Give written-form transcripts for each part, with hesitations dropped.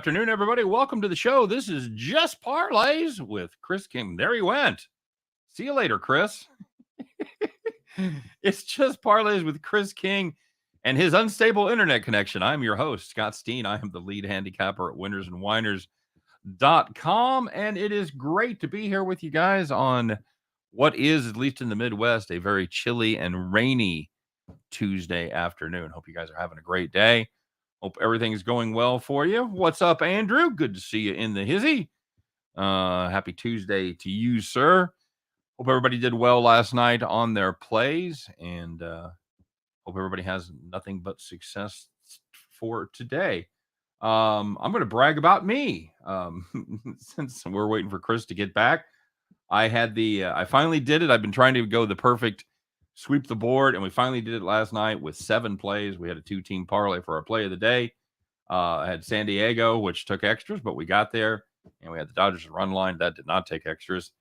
afternoon, everybody. Welcome to the show. This is Just Parlays with Chris King. There he went. See you later, Chris. It's Just Parlays with Chris King and his unstable internet connection. I'm your host, Scott Steehn. I am the lead handicapper at Whiners and Whiners.com, and it is great to be here with you guys on what is, at least in the Midwest, a very chilly and rainy Tuesday afternoon. Hope you guys are having a great day. Hope everything's going well for you. What's up, Andrew? Good to see you in the hizzy. Happy Tuesday to you, sir. Hope everybody did well last night on their plays, and hope everybody has nothing but success for today. I'm going to brag about me. Since we're waiting for Chris to get back, I finally did it. I've been trying to go the perfect sweep the board, and we finally did it last night with 7 plays. We had a 2-team parlay for our play of the day. I had San Diego, which took extras, but we got there, and we had the Dodgers run line that did not take extras,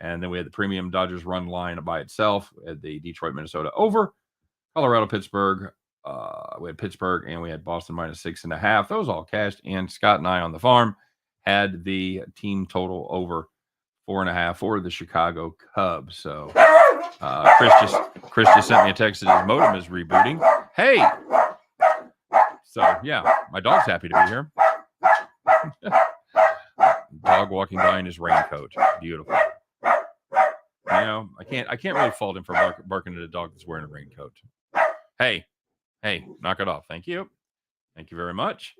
and then we had the premium Dodgers run line by itself. We had the Detroit Minnesota over, Colorado Pittsburgh. We had Pittsburgh, and we had Boston -6.5. Those all cashed, and Scott and I on the farm had the team total over 4.5 for the Chicago Cubs. So Chris just sent me a text that his modem is rebooting. Hey, so yeah, my dog's happy to be here. Dog walking by in his raincoat, beautiful. You know, I can't really fault him for barking at a dog that's wearing a raincoat. Hey, knock it off. Thank you very much.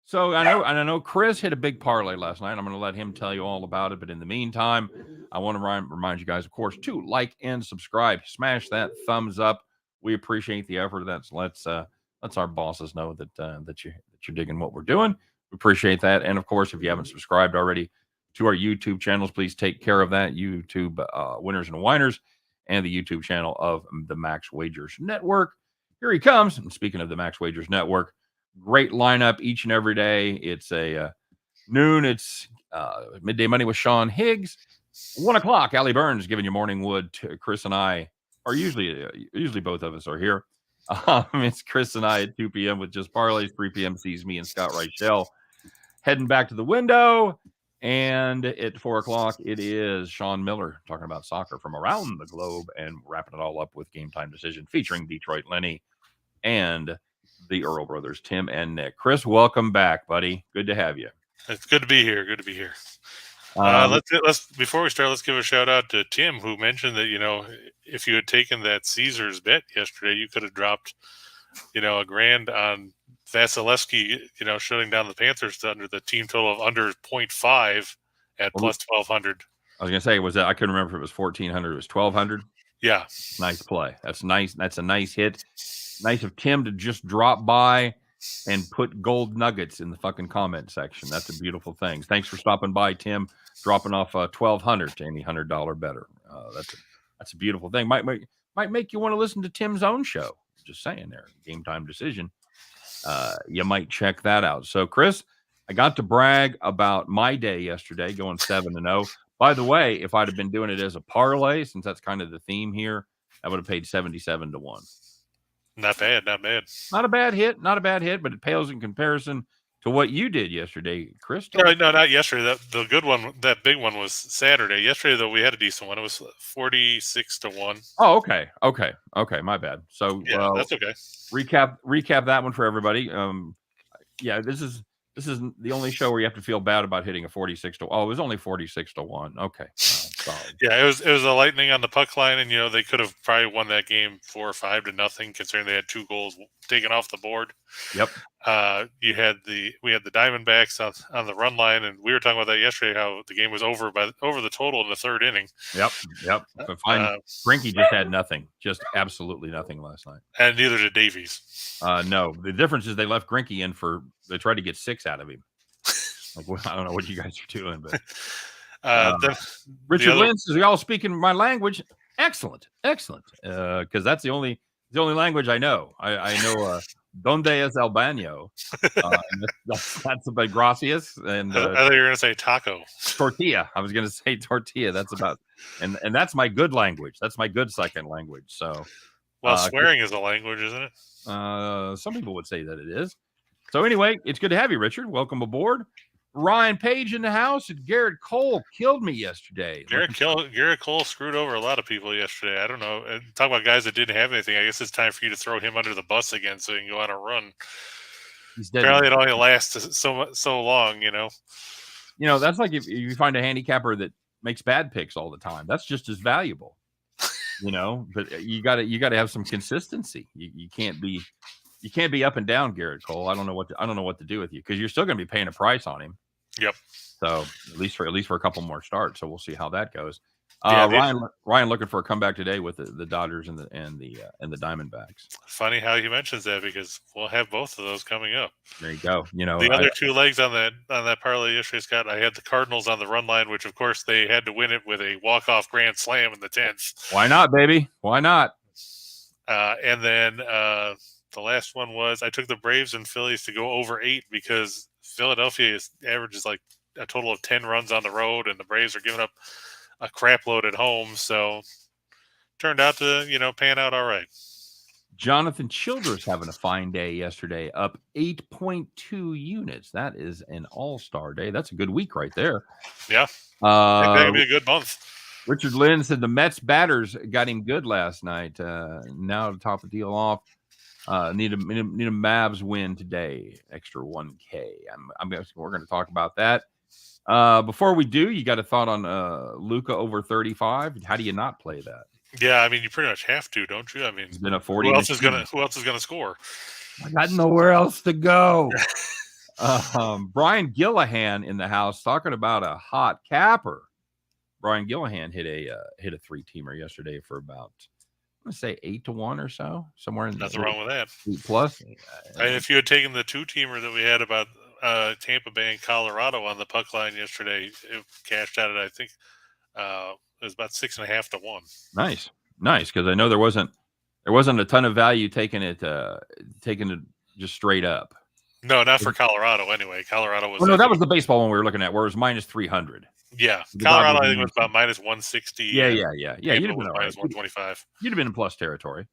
So I know Chris hit a big parlay last night. I'm going to let him tell you all about it. But in the meantime, I want to remind you guys, of course, to like and subscribe. Smash that thumbs up. We appreciate the effort. Let's our bosses know that you're digging what we're doing. We appreciate that. And of course, if you haven't subscribed already to our YouTube channels, please take care of that. YouTube Whiners and Whiners, and the YouTube channel of the Max Wagers Network. Here he comes. And speaking of the Max Wagers Network, great lineup each and every day. It's a noon. It's Midday Money with Sean Higgs. 1 o'clock, Allie Burns giving you Morning Wood. Chris and I are usually both of us are here. It's Chris and I at 2 p.m. with Just Parlays. 3 p.m. sees me and Scott Reichel heading back to the window. And at 4 o'clock, it is Sean Miller talking about soccer from around the globe and wrapping it all up with Game Time Decision featuring Detroit Lenny and the Earl brothers, Tim and Nick. Chris, welcome back, buddy. Good to have you. It's good to be here. Let's before we start, let's give a shout out to Tim, who mentioned that, if you had taken that Caesars bet yesterday, you could have dropped, $1,000 on Vasilevsky, shutting down the Panthers under the team total of under 0.5 at plus 1,200. I was gonna say, I couldn't remember if it was 1,400, it was 1,200. Yeah, nice play. That's nice. That's a nice hit. Nice of Tim to just drop by and put gold nuggets in the fucking comment section. That's a beautiful thing. Thanks for stopping by, Tim. Dropping off 1,200 to any $100 better. That's a beautiful thing. Might make you want to listen to Tim's own show. Just saying there. Game Time Decision. You might check that out. So, Chris, I got to brag about my day yesterday, going 7-0. By the way, if I'd have been doing it as a parlay, since that's kind of the theme here, I would have paid 77 to 1. Not bad. Not a bad hit, but it pales in comparison to what you did yesterday, Chris. No, not yesterday. The good one, that big one, was Saturday. Yesterday, though, we had a decent one. It was 46 to 1. Oh, okay. My bad. So yeah, that's okay. Recap that one for everybody. Yeah, this is the only show where you have to feel bad about hitting a 46 to. Oh, it was only 46 to 1. Okay. Yeah, it was a lightning on the puck line, and they could have probably won that game 4 or 5 to nothing, considering they had 2 goals taken off the board. Yep. We had the Diamondbacks on the run line, and we were talking about that yesterday. How the game was over the total in the 3rd inning. Yep. But fine. Grinke just had nothing, just absolutely nothing last night, and neither did Davies. No, the difference is they left Grinke in they tried to get 6 out of him. I don't know what you guys are doing, but. Richard Lynn says, "Y'all speaking my language? Excellent. Because that's the only language I know. I know Donde es el baño? That's about gracias. And I thought you were going to say taco. Tortilla. I was going to say tortilla. That's about and that's my good language. That's my good second language. So, swearing is a language, isn't it? Some people would say that it is. So anyway, it's good to have you, Richard. Welcome aboard. Ryan Page in the house, and Garrett Cole killed me yesterday. Garrett Cole screwed over a lot of people yesterday. I don't know. Talk about guys that didn't have anything. I guess it's time for you to throw him under the bus again so he can go on a run. He's dead. Apparently, it only lasts so long. That's like if you find a handicapper that makes bad picks all the time. That's just as valuable. But you got to have some consistency. You can't be up and down, Garrett Cole. I don't know what to do with you because you're still going to be paying a price on him. Yep. So at least for a couple more starts. So we'll see how that goes. Ryan looking for a comeback today with the Dodgers and the Diamondbacks. Funny how he mentions that because we'll have both of those coming up. There you go. The other two legs on that parlay yesterday, Scott, I had the Cardinals on the run line, which of course they had to win it with a walk-off grand slam in the 10th. Why not, baby? Why not? And then the last one was I took the Braves and Phillies to go over 8 because Philadelphia averages like a total of 10 runs on the road, and the Braves are giving up a crap load at home. So turned out to, pan out all right. Jonathan Childress having a fine day yesterday, up 8.2 units. That is an all-star day. That's a good week right there. Yeah. I think that could be a good month. Richard Lynn said the Mets batters got him good last night. Now to top the deal off, need a Mavs win today. Extra 1K. We're going to talk about that. Before we do, you got a thought on Luka over 35? How do you not play that? Yeah, I mean, you pretty much have to, don't you? I mean, it's been a 40. Who else is gonna score? I got nowhere else to go. Brian Gillahan in the house talking about a hot capper. Brian Gillahan hit a 3-teamer yesterday for about, I'm gonna say 8-1 or so, somewhere in nothing wrong with that. 8+. And if you had taken the 2-teamer that we had about Tampa Bay and Colorado on the puck line yesterday, it cashed out at I think it was about 6.5 to 1. Nice, because I know there wasn't a ton of value taking it just straight up. No, not for Colorado anyway. Colorado was. No, that was the baseball one we were looking at, where it was minus 300. Yeah, Colorado I think was about minus 160. Yeah. You'd have been minus 125. You'd have been in plus territory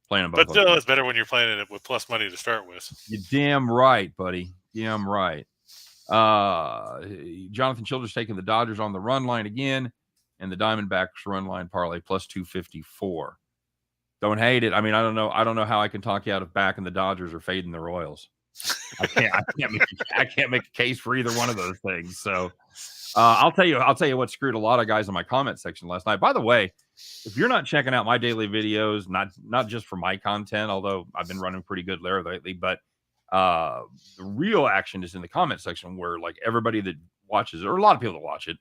playing them both. But still, it's better when you're playing it with plus money to start with. You're damn right, buddy. Damn right. Jonathan Childress taking the Dodgers on the run line again, and the Diamondbacks run line parlay plus 254. Don't hate it. I mean, I don't know how I can talk you out of backing the Dodgers or fading the Royals. I can't make a case for either one of those things. So I'll tell you what screwed a lot of guys in my comment section last night. By the way, if you're not checking out my daily videos, not just for my content, although I've been running pretty good there lately, but the real action is in the comment section where like everybody that watches, or a lot of people that watch it,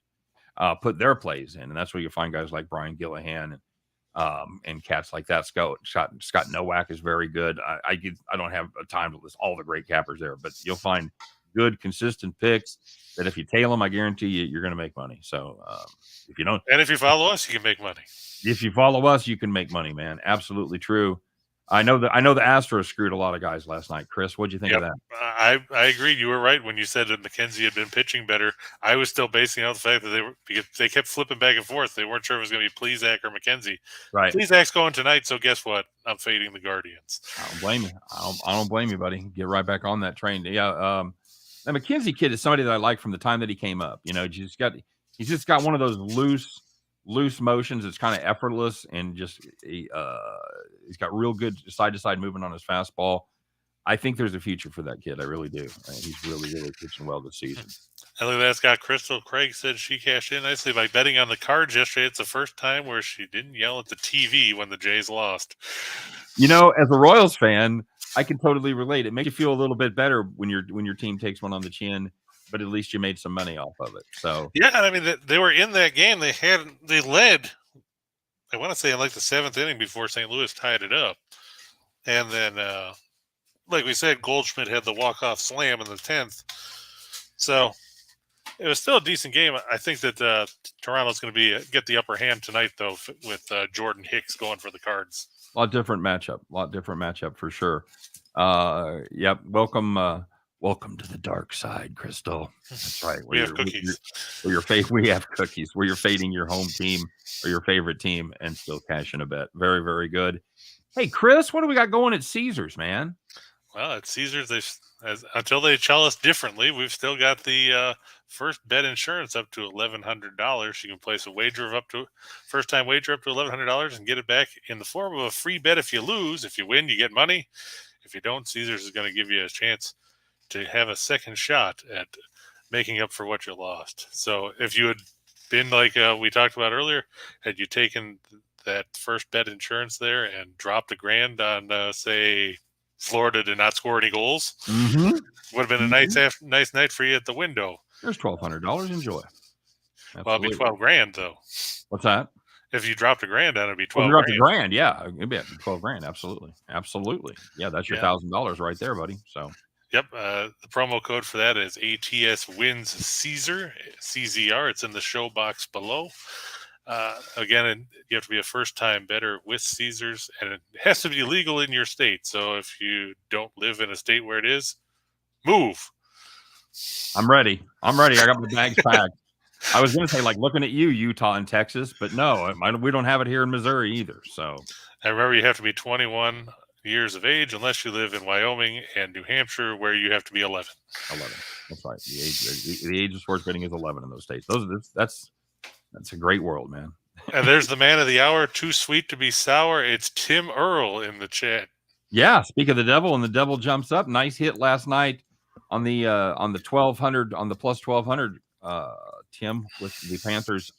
put their plays in, and that's where you find guys like Brian Gillahan and cats like that. Scott Nowak is very good. I don't have a time to list all the great cappers there, but you'll find good, consistent picks that if you tail them, I guarantee you're going to make money. So if you don't, and if you follow us, you can make money. If you follow us, you can make money, man. Absolutely true. I know the Astros screwed a lot of guys last night. Chris, what'd you think of that? I agree. You were right when you said that McKenzie had been pitching better. I was still basing out the fact that they kept flipping back and forth. They weren't sure if it was going to be Plesac or McKenzie. Right. Plesac's going tonight, so guess what? I'm fading the Guardians. I don't blame you. I don't blame you, buddy. Get right back on that train. Yeah. The McKenzie kid is somebody that I like from the time that he came up. You know, he's just got one of those loose motions. It's kind of effortless, and just he's got real good side to side movement on his fastball. I think there's a future for that kid. I really do. He's really pitching well this season. And look at that, Scott. Crystal Craig said she cashed in nicely by betting on the Cards yesterday. It's the first time where she didn't yell at the TV when the Jays lost. You know, as a Royals fan, I can totally relate. It makes you feel a little bit better when your team takes one on the chin, but at least you made some money off of it. So yeah, I mean they were in that game. They led. I want to say in like the 7th inning before St. Louis tied it up, and then like we said, Goldschmidt had the walk-off slam in the 10th. So it was still a decent game. I think that Toronto's going to get the upper hand tonight, though, with Jordan Hicks going for the Cards. A lot different matchup for sure. Yep. Welcome to the dark side, Crystal. That's right. We have cookies. We have cookies. Where you're fading your home team or your favorite team and still cashing a bet. Very, very good. Hey, Chris, what do we got going at Caesars, man? Well, at Caesars, until they tell us differently, we've still got the first bet insurance up to $1,100. You can place a wager of first-time wager up to $1,100 and get it back in the form of a free bet if you lose. If you win, you get money. If you don't, Caesars is going to give you a chance to have a second shot at making up for what you lost. So if you had been like we talked about earlier, had you taken that first bet insurance there and dropped $1,000 on, say, Florida to not score any goals, would have been a nice night for you at the window. There's $1,200. Enjoy. Absolutely. Well, it'd be $12,000 though. What's that? If you dropped $1,000 on, it'd be $12,000. Well, dropped $1,000, yeah, it'd be $12,000. Absolutely. Yeah, that's your $1,000 right there, buddy. So. Yep. The promo code for that is ATS wins Caesar, CZR. It's in the show box below. Again, you have to be a first-time bettor with Caesars, and it has to be legal in your state. So if you don't live in a state where it is, move. I'm ready. I got my bags packed. I was going to say, like, looking at you, Utah and Texas, but no, we don't have it here in Missouri either. So, and remember, you have to be 21 years of age unless you live in Wyoming and New Hampshire, where you have to be 11. 11. That's right. The age of sports betting is 11 in those states. That's a great world, man. And there's the man of the hour, too sweet to be sour. It's Tim Earl in the chat. Yeah, speak of the devil, and the devil jumps up. Nice hit last night on the 1,200 on the plus 1,200. Tim, with the Panthers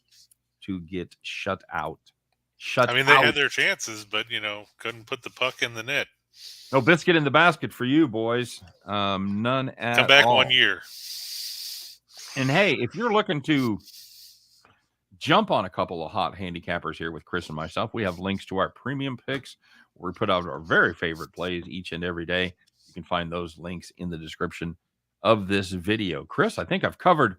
to get shut out. They had their chances, but couldn't put the puck in the net. No biscuit in the basket for you, boys. None at all. Come back 1 year. And hey, if you're looking to jump on a couple of hot handicappers here with Chris and myself, we have links to our premium picks where we put out our very favorite plays each and every day. You can find those links in the description of this video. Chris, I think I've covered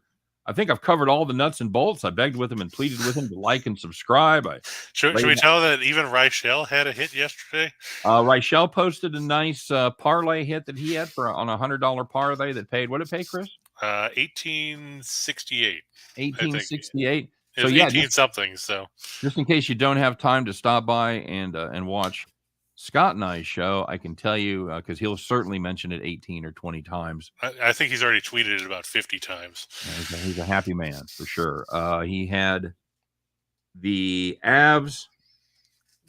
all the nuts and bolts. I begged with him and pleaded with him to like and subscribe. Should we tell that even Reichel had a hit yesterday? Reichel posted a nice parlay hit that he had on a $100 parlay that paid. What did it pay, Chris? $18.68. $18.68. So 18 something. So just in case you don't have time to stop by and watch Scott and I's show, I can tell you, because he'll certainly mention it 18 or 20 times. I think he's already tweeted it about 50 times. He's a happy man for sure. He had the Avs.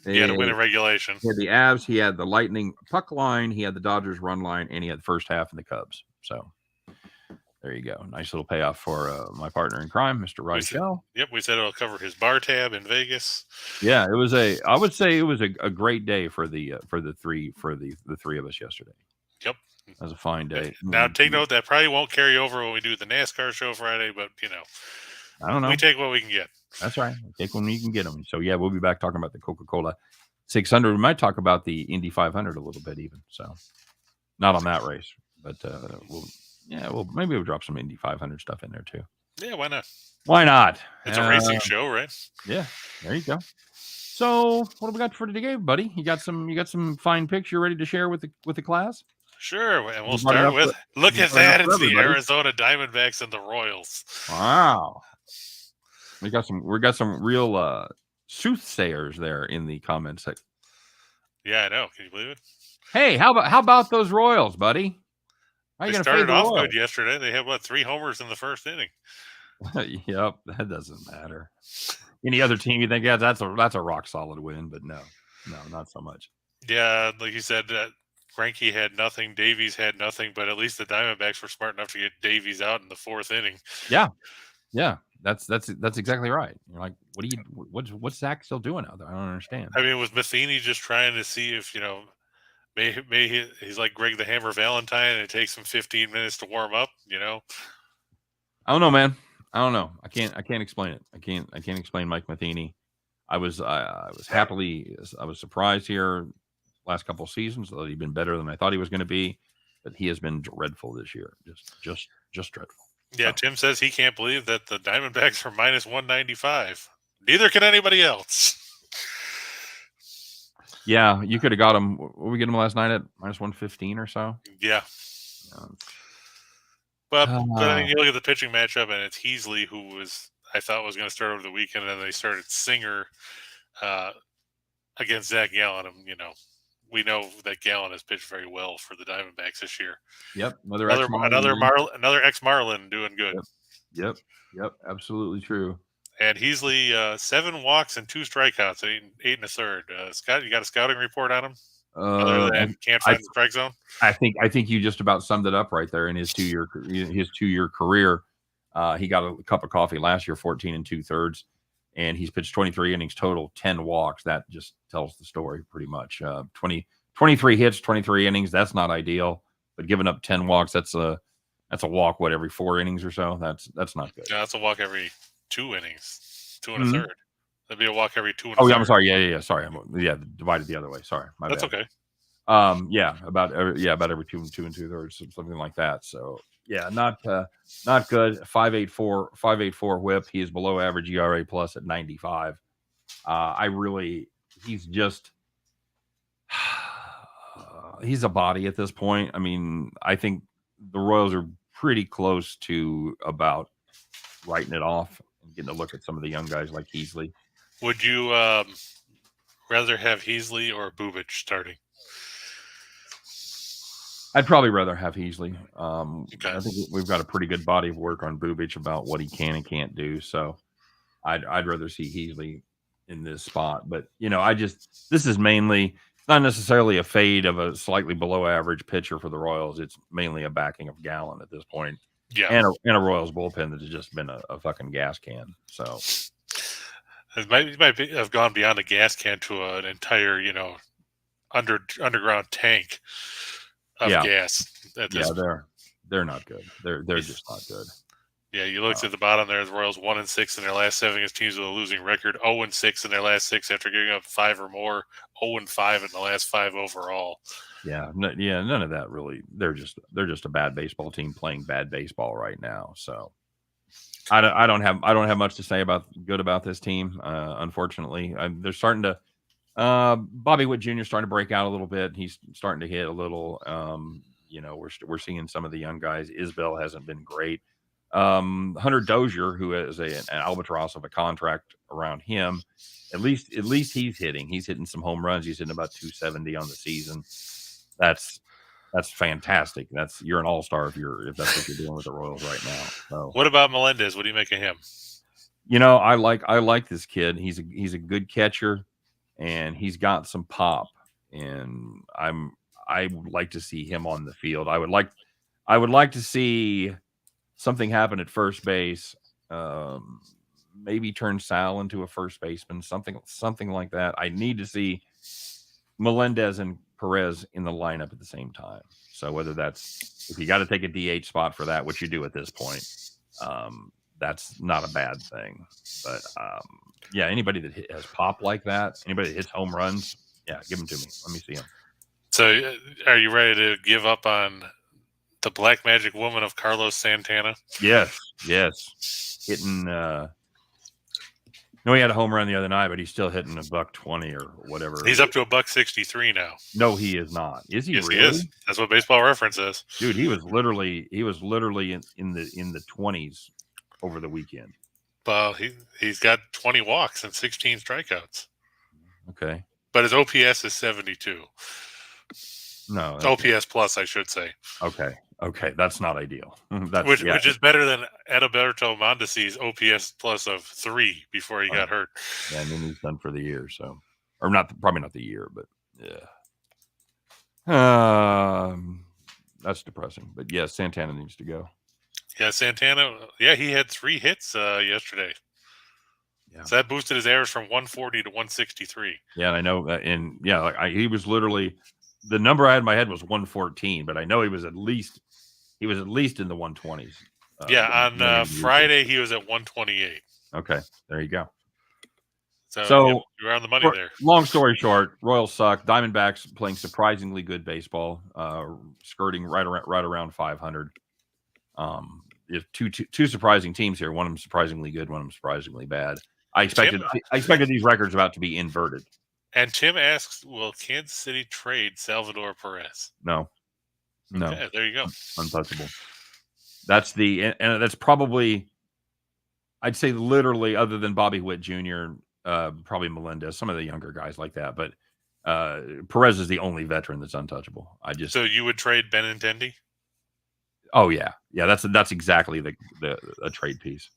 He had to win in regulation. He had the Avs. He had the Lightning puck line. He had the Dodgers run line, and he had the first half in the Cubs. So there you go. Nice little payoff for my partner in crime, Mr. Reichel. Yep, we said it'll cover his bar tab in Vegas. Yeah, I would say it was a great day for the three of us yesterday. Yep. That was a fine day. Now take note that probably won't carry over when we do the NASCAR show Friday, but I don't know. We take what we can get. That's right. Take when you can get them. So yeah, we'll be back talking about the Coca-Cola 600. We might talk about the Indy 500 a little bit even. So not on that race, but maybe we'll drop some Indy 500 stuff in there too. Yeah, why not? Why not? It's a racing show, right? Yeah, there you go. So what have we got for today, buddy? You got some fine picks you're ready to share with the class? Sure, and we'll start with look at that. It's the Arizona Diamondbacks and the Royals. Wow. We got some real soothsayers there in the comments section. Yeah, I know. Can you believe it? Hey, how about those Royals, buddy? They started off good yesterday. They had 3 homers in the first inning. Yep, that doesn't matter. Any other team you think, yeah, that's a rock solid win, but no, not so much. Yeah, like you said, Greinke had nothing, Davies had nothing, but at least the Diamondbacks were smart enough to get Davies out in the 4th inning. Yeah, that's exactly right. You're like, what's Zach still doing out there? I don't understand. I mean, was Matheny just trying to see if maybe he's like Greg the Hammer Valentine, and it takes him 15 minutes to warm up? I don't know, man. I don't know. I can't explain it. I can't explain Mike Matheny. I was surprised here last couple of seasons that he'd been better than I thought he was going to be, but he has been dreadful this year. Just dreadful. Yeah, Tim says he can't believe that the Diamondbacks are minus 195. Neither can anybody else. Yeah, you could have got him. What we get him last night at minus 115 or so? Yeah. But I mean, you look at the pitching matchup, and it's Heasley, who I thought was going to start over the weekend, and they started Singer against Zach Gallen. we know that Gallen has pitched very well for the Diamondbacks this year. Yep, Another ex-Marlin doing good. Yep, absolutely true. And Heasley, 7 walks and 2 strikeouts, 8 1/3. Scott, you got a scouting report on him? Other than can't find the strike zone. I think you just about summed it up right there. In his 2-year career, he got a cup of coffee last year, 14 2/3, and he's pitched 23 innings total, 10 walks. That just tells the story pretty much. 23 hits, 23 innings. That's not ideal, but giving up 10 walks, that's a walk every 4 innings or so. That's not good. Yeah, that's a walk every 2 innings, 2 1/3. That'd be a walk every 2 1/3. Oh, yeah, I'm sorry. Yeah. Sorry, divided the other way. Sorry, that's bad. Okay. About every 2 2/3, something like that. So yeah, not good. 5.84 WHIP. He is below average ERA plus at 95. He's just he's a body at this point. I mean, I think the Royals are pretty close to about writing it off and getting a look at some of the young guys like Heasley. Would you rather have Heasley or Bubic starting? I'd probably rather have Heasley. Okay. I think we've got a pretty good body of work on Bubic about what he can and can't do. So I'd rather see Heasley in this spot. But, this is mainly not necessarily a fade of a slightly below average pitcher for the Royals. It's mainly a backing of Gallen at this point. Yeah. And a Royals bullpen that has just been a fucking gas can. So it might have gone beyond a gas can to an entire, underground tank of gas. They're not good. They're just not good. Yeah, you looked at the bottom there. The Royals 1-6 in their last 7 against teams with a losing record. 0-6 in their last 6 after giving up 5 or more. 0-5 in the last 5 overall. Yeah, none of that really. They're just a bad baseball team playing bad baseball right now. So I don't have much to say about this team. Unfortunately, they're starting to. Bobby Witt Jr. is starting to break out a little bit. He's starting to hit a little. We're seeing some of the young guys. Isbell hasn't been great. Hunter Dozier, who is an albatross of a contract around him, at least he's hitting. He's hitting some home runs. He's hitting about 270 on the season. That's fantastic. You're an all-star if that's what you're doing with the Royals right now. So, what about Melendez? What do you make of him? I like this kid. He's a good catcher, and he's got some pop. And I would like to see him on the field. I would like to see something happen at first base. Maybe turn Sal into a first baseman. Something like that. I need to see Melendez and Perez in the lineup at the same time. So whether if you got to take a DH spot for that, which you do at this point, that's not a bad thing. But anybody that has pop like that, anybody that hits home runs, give them to me. Let me see them. So are you ready to give up on the black magic woman of Carlos Santana? Yes. Hitting he had a home run the other night, but he's still hitting $120 or whatever. He's up to $163 now. No, he is not. Is he? Yes, really? He is. That's what Baseball Reference says. Dude, he was literally in the 20s over the weekend. Well, he's got 20 walks and 16 strikeouts. Okay. But his OPS is 72. No. OPS plus, I should say. Okay, that's not ideal. Which is better than Adalberto Mondesi's OPS plus of 3 before he got hurt. Yeah, and then he's done for the year. So, or probably not the year, but yeah. That's depressing. But yeah, Santana needs to go. Yeah, Santana. Yeah, he had 3 hits yesterday. Yeah. So that boosted his average from 140 to 163. Yeah, and I know that. And he was literally. The number I had in my head was 114, but I know he was at least in the 120s. On Friday he was at 128. Okay, there you go. So you're on the money there. Long story short, Royals suck. Diamondbacks playing surprisingly good baseball, skirting right around 500. If two surprising teams here. One of them surprisingly good, one of them surprisingly bad. I expected these records about to be inverted. And Tim asks, will Kansas City trade Salvador Perez? No. Okay, there you go. Untouchable. That's probably, I'd say literally, other than Bobby Witt Jr., probably Melendez, some of the younger guys like that. But Perez is the only veteran that's untouchable. So you would trade Benintendi? Oh yeah. That's exactly a trade piece.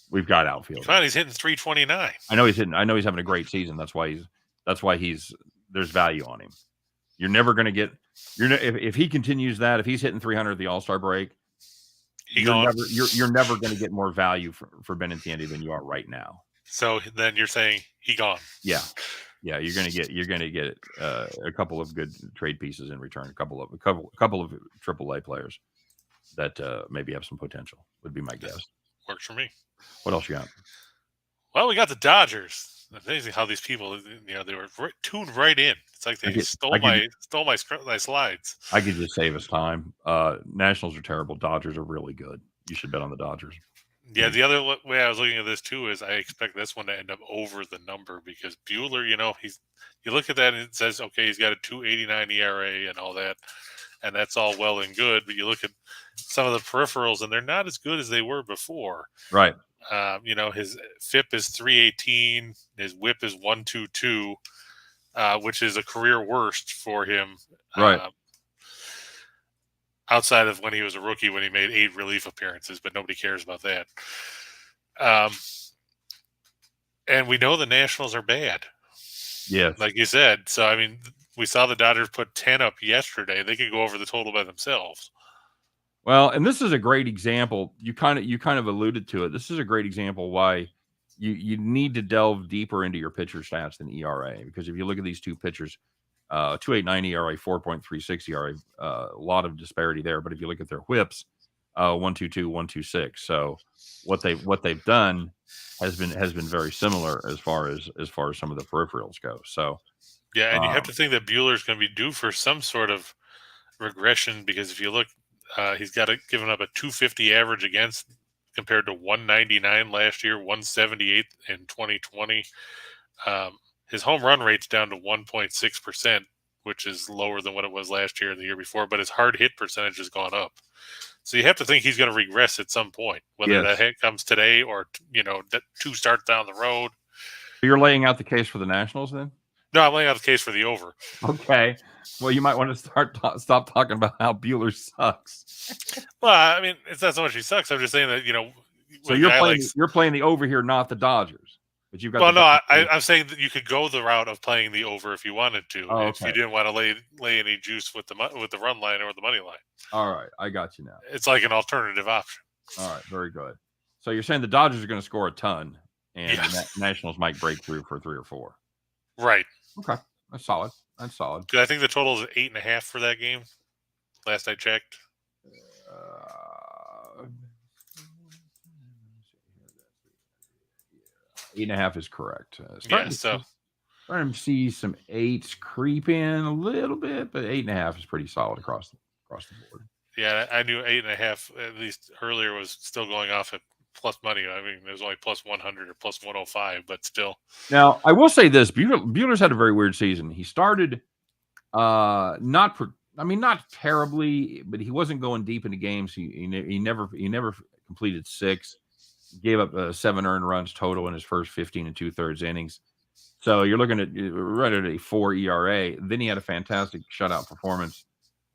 We've got outfield. He's hitting 329. I know he's having a great season. That's why there's value on him. You're never going to get if he continues that, if he's hitting 300 at the All-Star break, you're never going to get more value for Benintendi than you are right now. So then you're saying he gone. Yeah. You're going to get a couple of good trade pieces in return. A couple of AAA players that maybe have some potential would be my guess. Works for me. What else you got? Well, we got the Dodgers. Amazing how these people, they were tuned right in. It's like they stole my slides. I could just save us time. Nationals are terrible. Dodgers are really good. You should bet on the Dodgers. Yeah, the other way I was looking at this too is I expect this one to end up over the number because Buehler, you look at that and it says, okay, he's got a 2.89 ERA and all that, and that's all well and good. But you look at some of the peripherals and they're not as good as they were before. Right. His FIP is 318. His WHIP is 122, which is a career worst for him. Right. Outside of when he was a rookie, when he made 8 relief appearances, but nobody cares about that. And we know the Nationals are bad. Yeah. Like you said. So, we saw the Dodgers put 10 up yesterday. They could go over the total by themselves. Well, and this is a great example. You kind of alluded to it. This is a great example why you need to delve deeper into your pitcher stats than ERA. Because if you look at these two pitchers, 2.89 ERA, 4.36 ERA, a lot of disparity there. But if you look at their whips, 1.22, 1.26. So what they've done has been very similar as far as some of the peripherals go. So yeah, and you have to think that Buehler's going to be due for some sort of regression because if you look. He's given up a 250 average against compared to 199 last year, 178 in 2020. His home run rate's down to 1.6%, which is lower than what it was last year and the year before, but his hard hit percentage has gone up. So you have to think he's going to regress at some point, whether that hit comes today or, 2 starts down the road. You're laying out the case for the Nationals then? No, I'm laying out the case for the over. Okay. Well, you might want to stop talking about how Buehler sucks. Well, it's not so much he sucks. I'm just saying that, So you're playing the over here, not the Dodgers. But you've got. Well, no, I'm saying that you could go the route of playing the over if you wanted to, if you didn't want to lay any juice with the run line or the money line. All right, I got you now. It's like an alternative option. All right, very good. So you're saying the Dodgers are going to score a ton, and the Nationals might break through for 3 or 4. Right. Okay, that's solid. I think the total is 8.5 for that game. Last I checked. 8.5 is correct. Starting to see some 8s creep in a little bit, but 8.5 is pretty solid across the board. Yeah, I knew 8.5 at least earlier was still going off at plus money. It was only plus 100 or plus 105, but still. Now, I will say this: Buehler's had a very weird season. He started not terribly, but he wasn't going deep into games. He never completed 6. Gave up 7 earned runs total in his first 15 2/3 innings. So you're looking at right at a 4 ERA. Then he had a fantastic shutout performance.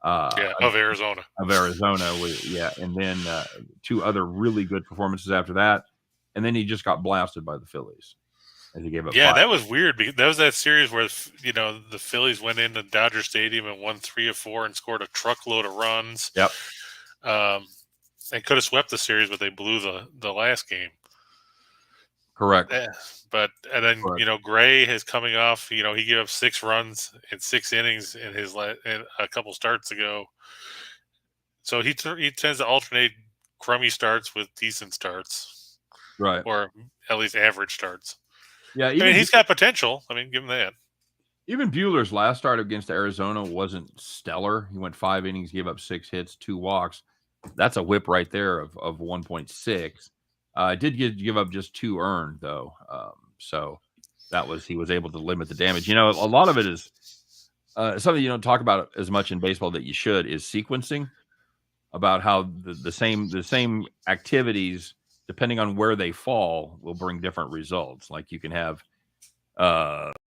Of Arizona. And then 2 other really good performances after that. And then he just got blasted by the Phillies. As he gave up 5. That was weird. Because that was that series where, the Phillies went into Dodger Stadium and won 3 of 4 and scored a truckload of runs. Yep. They could have swept the series, but they blew the last game. Correct. And then Gray is coming off. He gave up 6 runs in 6 innings in a couple starts ago. So he tends to alternate crummy starts with decent starts, right? Or at least average starts. Yeah, he's got potential. Give him that. Even Buehler's last start against Arizona wasn't stellar. He went 5 innings, gave up 6 hits, 2 walks. That's a whip right there of 1.6. Did give up just 2 earned though, so he was able to limit the damage. A lot of it is something you don't talk about as much in baseball that you should is sequencing. About how the same activities, depending on where they fall, will bring different results. Like you can have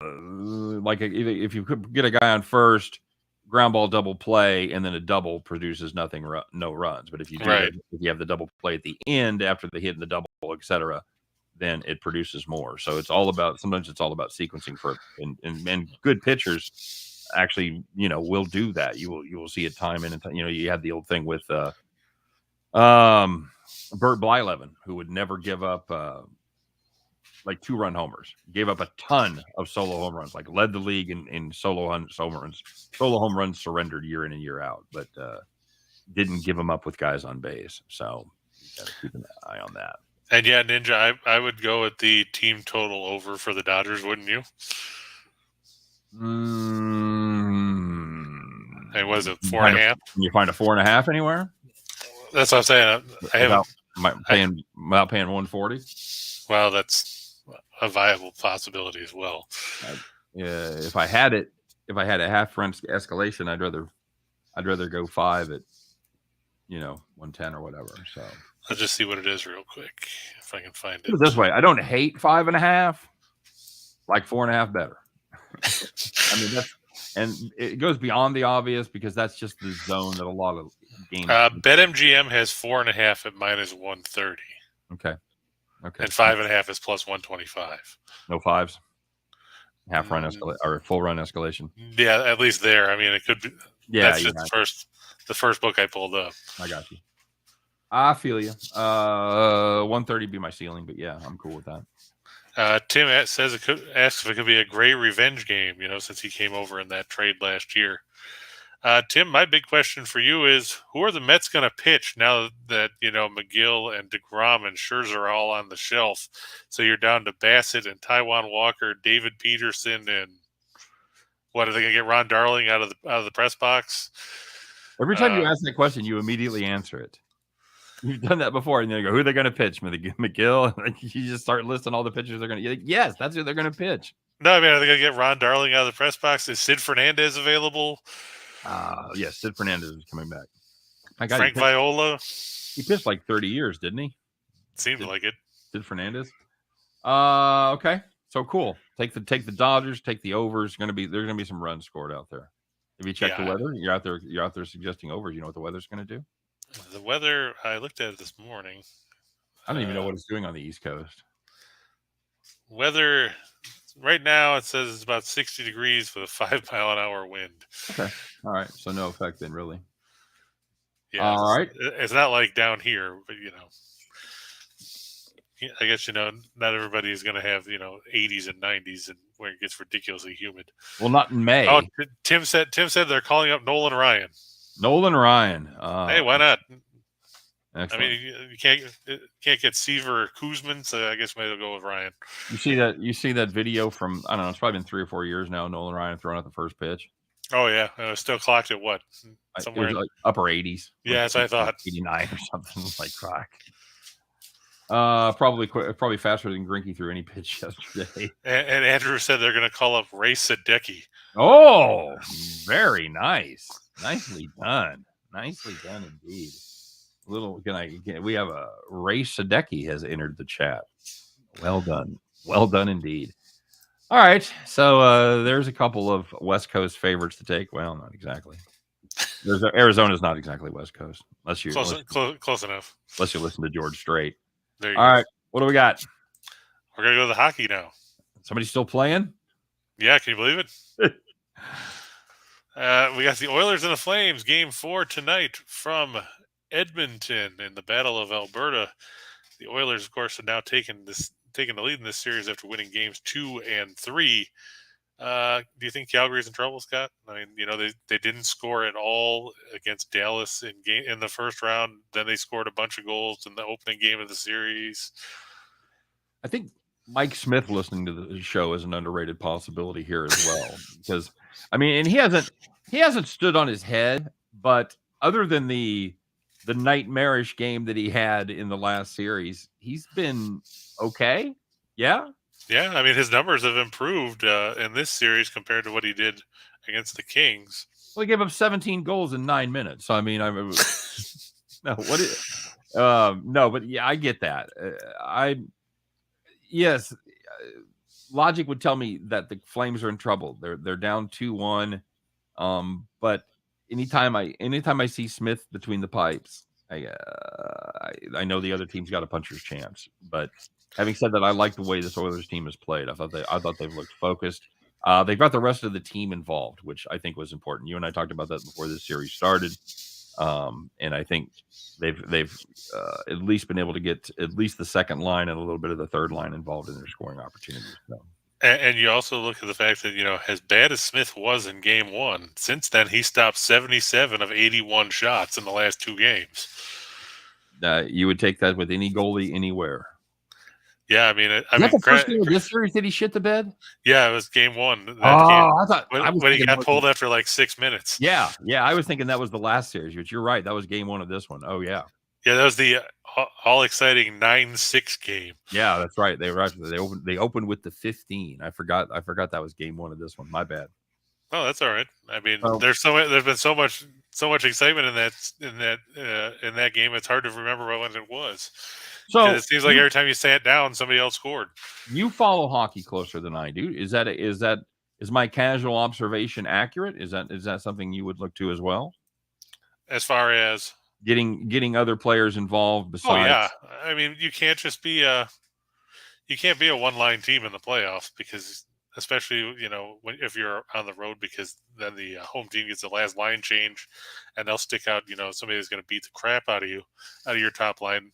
like if you could get a guy on first, ground ball double play, and then a double produces no runs. But if you do Right. if you have the double play at the end after the hit and the double, etc., then it produces more. So sometimes it's all about sequencing and good pitchers actually, will do that. You will see it time in and time. You had the old thing with Bert Blyleven, who would never give up like 2-run homers, gave up a ton of solo home runs, like led the league in solo home runs surrendered year in and year out, but didn't give them up with guys on base. So you got to keep an eye on that. And yeah, Ninja, I would go with the team total over for the Dodgers, wouldn't you? And was it 4.5? Can you find a 4.5 anywhere? That's what I'm saying. I haven't without paying 140. Well, that's a viable possibility as well. If I had a half run escalation, I'd rather go 5 at 110 or whatever. So I'll just see what it is real quick if I can find it. Put it this way, I don't hate 5.5. Like 4.5 better. I mean, and it goes beyond the obvious because that's just the zone that a lot of games. BetMGM has 4.5 at -130. Okay. And 5.5 is +125. No 5s. Half run escalation or full run escalation. Yeah, at least there. I mean, it could be. Yeah, that's just the first book I pulled up. I got you. I feel you. 130 be my ceiling, but yeah, I'm cool with that. Tim asks if it could be a great revenge game, since he came over in that trade last year. Tim, my big question for you is, who are the Mets going to pitch now that, McGill and DeGrom and Scherzer are all on the shelf? So you're down to Bassett and Taijuan Walker, David Peterson, and what, are they going to get Ron Darling out of the press box? Every time you ask that question, you immediately answer it. You've done that before, and they go, "Who are they going to pitch?" McGill. You just start listing all the pitchers they're going to. Yes, that's who they're going to pitch. No, I mean, are they going to get Ron Darling out of the press box? Is Sid Fernandez available? Yes, Sid Fernandez is coming back. Frank Viola. He pitched like 30 years, didn't he? Seemed like it. Sid Fernandez. Okay, so cool. Take the Dodgers. Take the overs. There's going to be some runs scored out there. Have you checked the weather? You're out there suggesting overs. You know what the weather's going to do? The weather, I looked at it this morning. I don't even know what it's doing on the East Coast. Weather, right now, it says it's about 60 degrees with a 5-mile-an-hour wind. Okay. All right. So no effect then, really. Yeah. All right. It's not like down here, but, I guess, not everybody is going to have, 80s and 90s and where it gets ridiculously humid. Well, not in May. Oh, Tim said they're calling up Nolan Ryan. Hey, why not? Excellent. I mean, you can't get Seaver or Kuzman, so I guess maybe they'll go with Ryan. You see that video from, I don't know, it's probably been 3 or 4 years now, Nolan Ryan throwing out the first pitch. Oh yeah, still clocked at what? Somewhere like upper 80s. Yeah, as I thought. 89 or something like crack. Probably faster than Greinke threw any pitch yesterday. And Andrew said they're going to call up Ray Sadecki. Oh, very nice. Nicely done. Nicely done indeed. We have a Ray Sadecki has entered the chat. Well done. Well done indeed. All right. So there's a couple of West Coast favorites to take. Well, not exactly. Arizona's not exactly West Coast. Close enough. Unless you listen to George Strait. All right. What do we got? We're going to go to the hockey now. Somebody still playing? Yeah. Can you believe it? We got the Oilers and the Flames, Game 4 tonight from Edmonton in the Battle of Alberta. The Oilers, of course, are now taking the lead in this series after winning games 2 and 3. Do you think Calgary's in trouble, Scott? I mean, they didn't score at all against Dallas in the first round. Then they scored a bunch of goals in the opening game of the series. I think Mike Smith listening to the show is an underrated possibility here as well, because and he hasn't stood on his head, but other than the nightmarish game that he had in the last series, he's been okay. Yeah. Yeah, I mean, his numbers have improved in this series compared to what he did against the Kings. Well, he gave up 17 goals in 9 minutes. So, but yeah, I get that. logic would tell me that the Flames are in trouble. They're down 2-1. But anytime I see Smith between the pipes, I know the other team's got a puncher's chance. But having said that, I like the way this Oilers team has played. I thought they've looked focused. They've got the rest of the team involved, which I think was important. You and I talked about that before this series started, and I think they've at least been able to get at least the second line and a little bit of the third line involved in their scoring opportunities. So. And you also look at the fact that, as bad as Smith was in game one, since then he stopped 77 of 81 shots in the last 2 games. You would take that with any goalie anywhere. Yeah, I mean, the first game of this series did he shit the bed? Yeah, it was game one. I thought when he got pulled after like 6 minutes. Yeah, I was thinking that was the last series, but you're right. That was game one of this one. Oh yeah. Yeah, that was the all exciting 9-6 game. Yeah, that's right. They opened with the 15. I forgot that was game one of this one. My bad. Oh, that's all right. I mean, there's been so much excitement in that game. It's hard to remember when it was. So it seems like every time you sat down, somebody else scored. You follow hockey closer than I do. Is my casual observation accurate? Is that something you would look to as well? As far as getting other players involved besides. Oh yeah, I mean, you can't just be a one-line team in the playoffs, because especially if you're on the road, because then the home team gets the last line change, and they'll stick out somebody who's going to beat the crap out of your top line.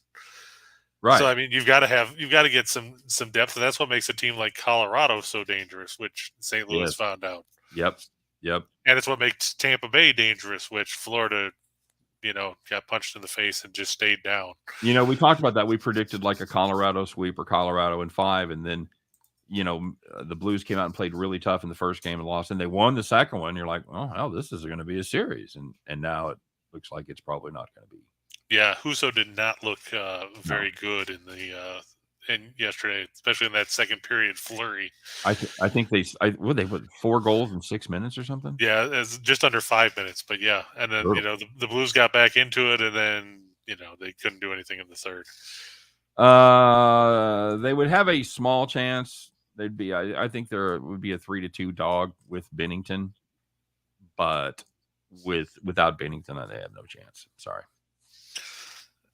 Right. So I mean, you've got to get some depth, and that's what makes a team like Colorado so dangerous, which St. Louis found out. Yep. And it's what makes Tampa Bay dangerous, which Florida got punched in the face and just stayed down. We talked about that. We predicted like a Colorado sweep or Colorado in 5, and then the Blues came out and played really tough in the first game and lost, and they won the second one. You're like, oh hell, this is going to be a series, and now it looks like it's probably not going to be. Yeah, Husso did not look very good in yesterday, especially in that second period flurry. I think they put 4 goals in 6 minutes or something. Yeah, it's just under 5 minutes, but yeah, and then the Blues got back into it, and then they couldn't do anything in the third. They would have a small chance. They'd be. I think there would be a 3-2 dog with Binnington, but without Binnington, they have no chance. Sorry.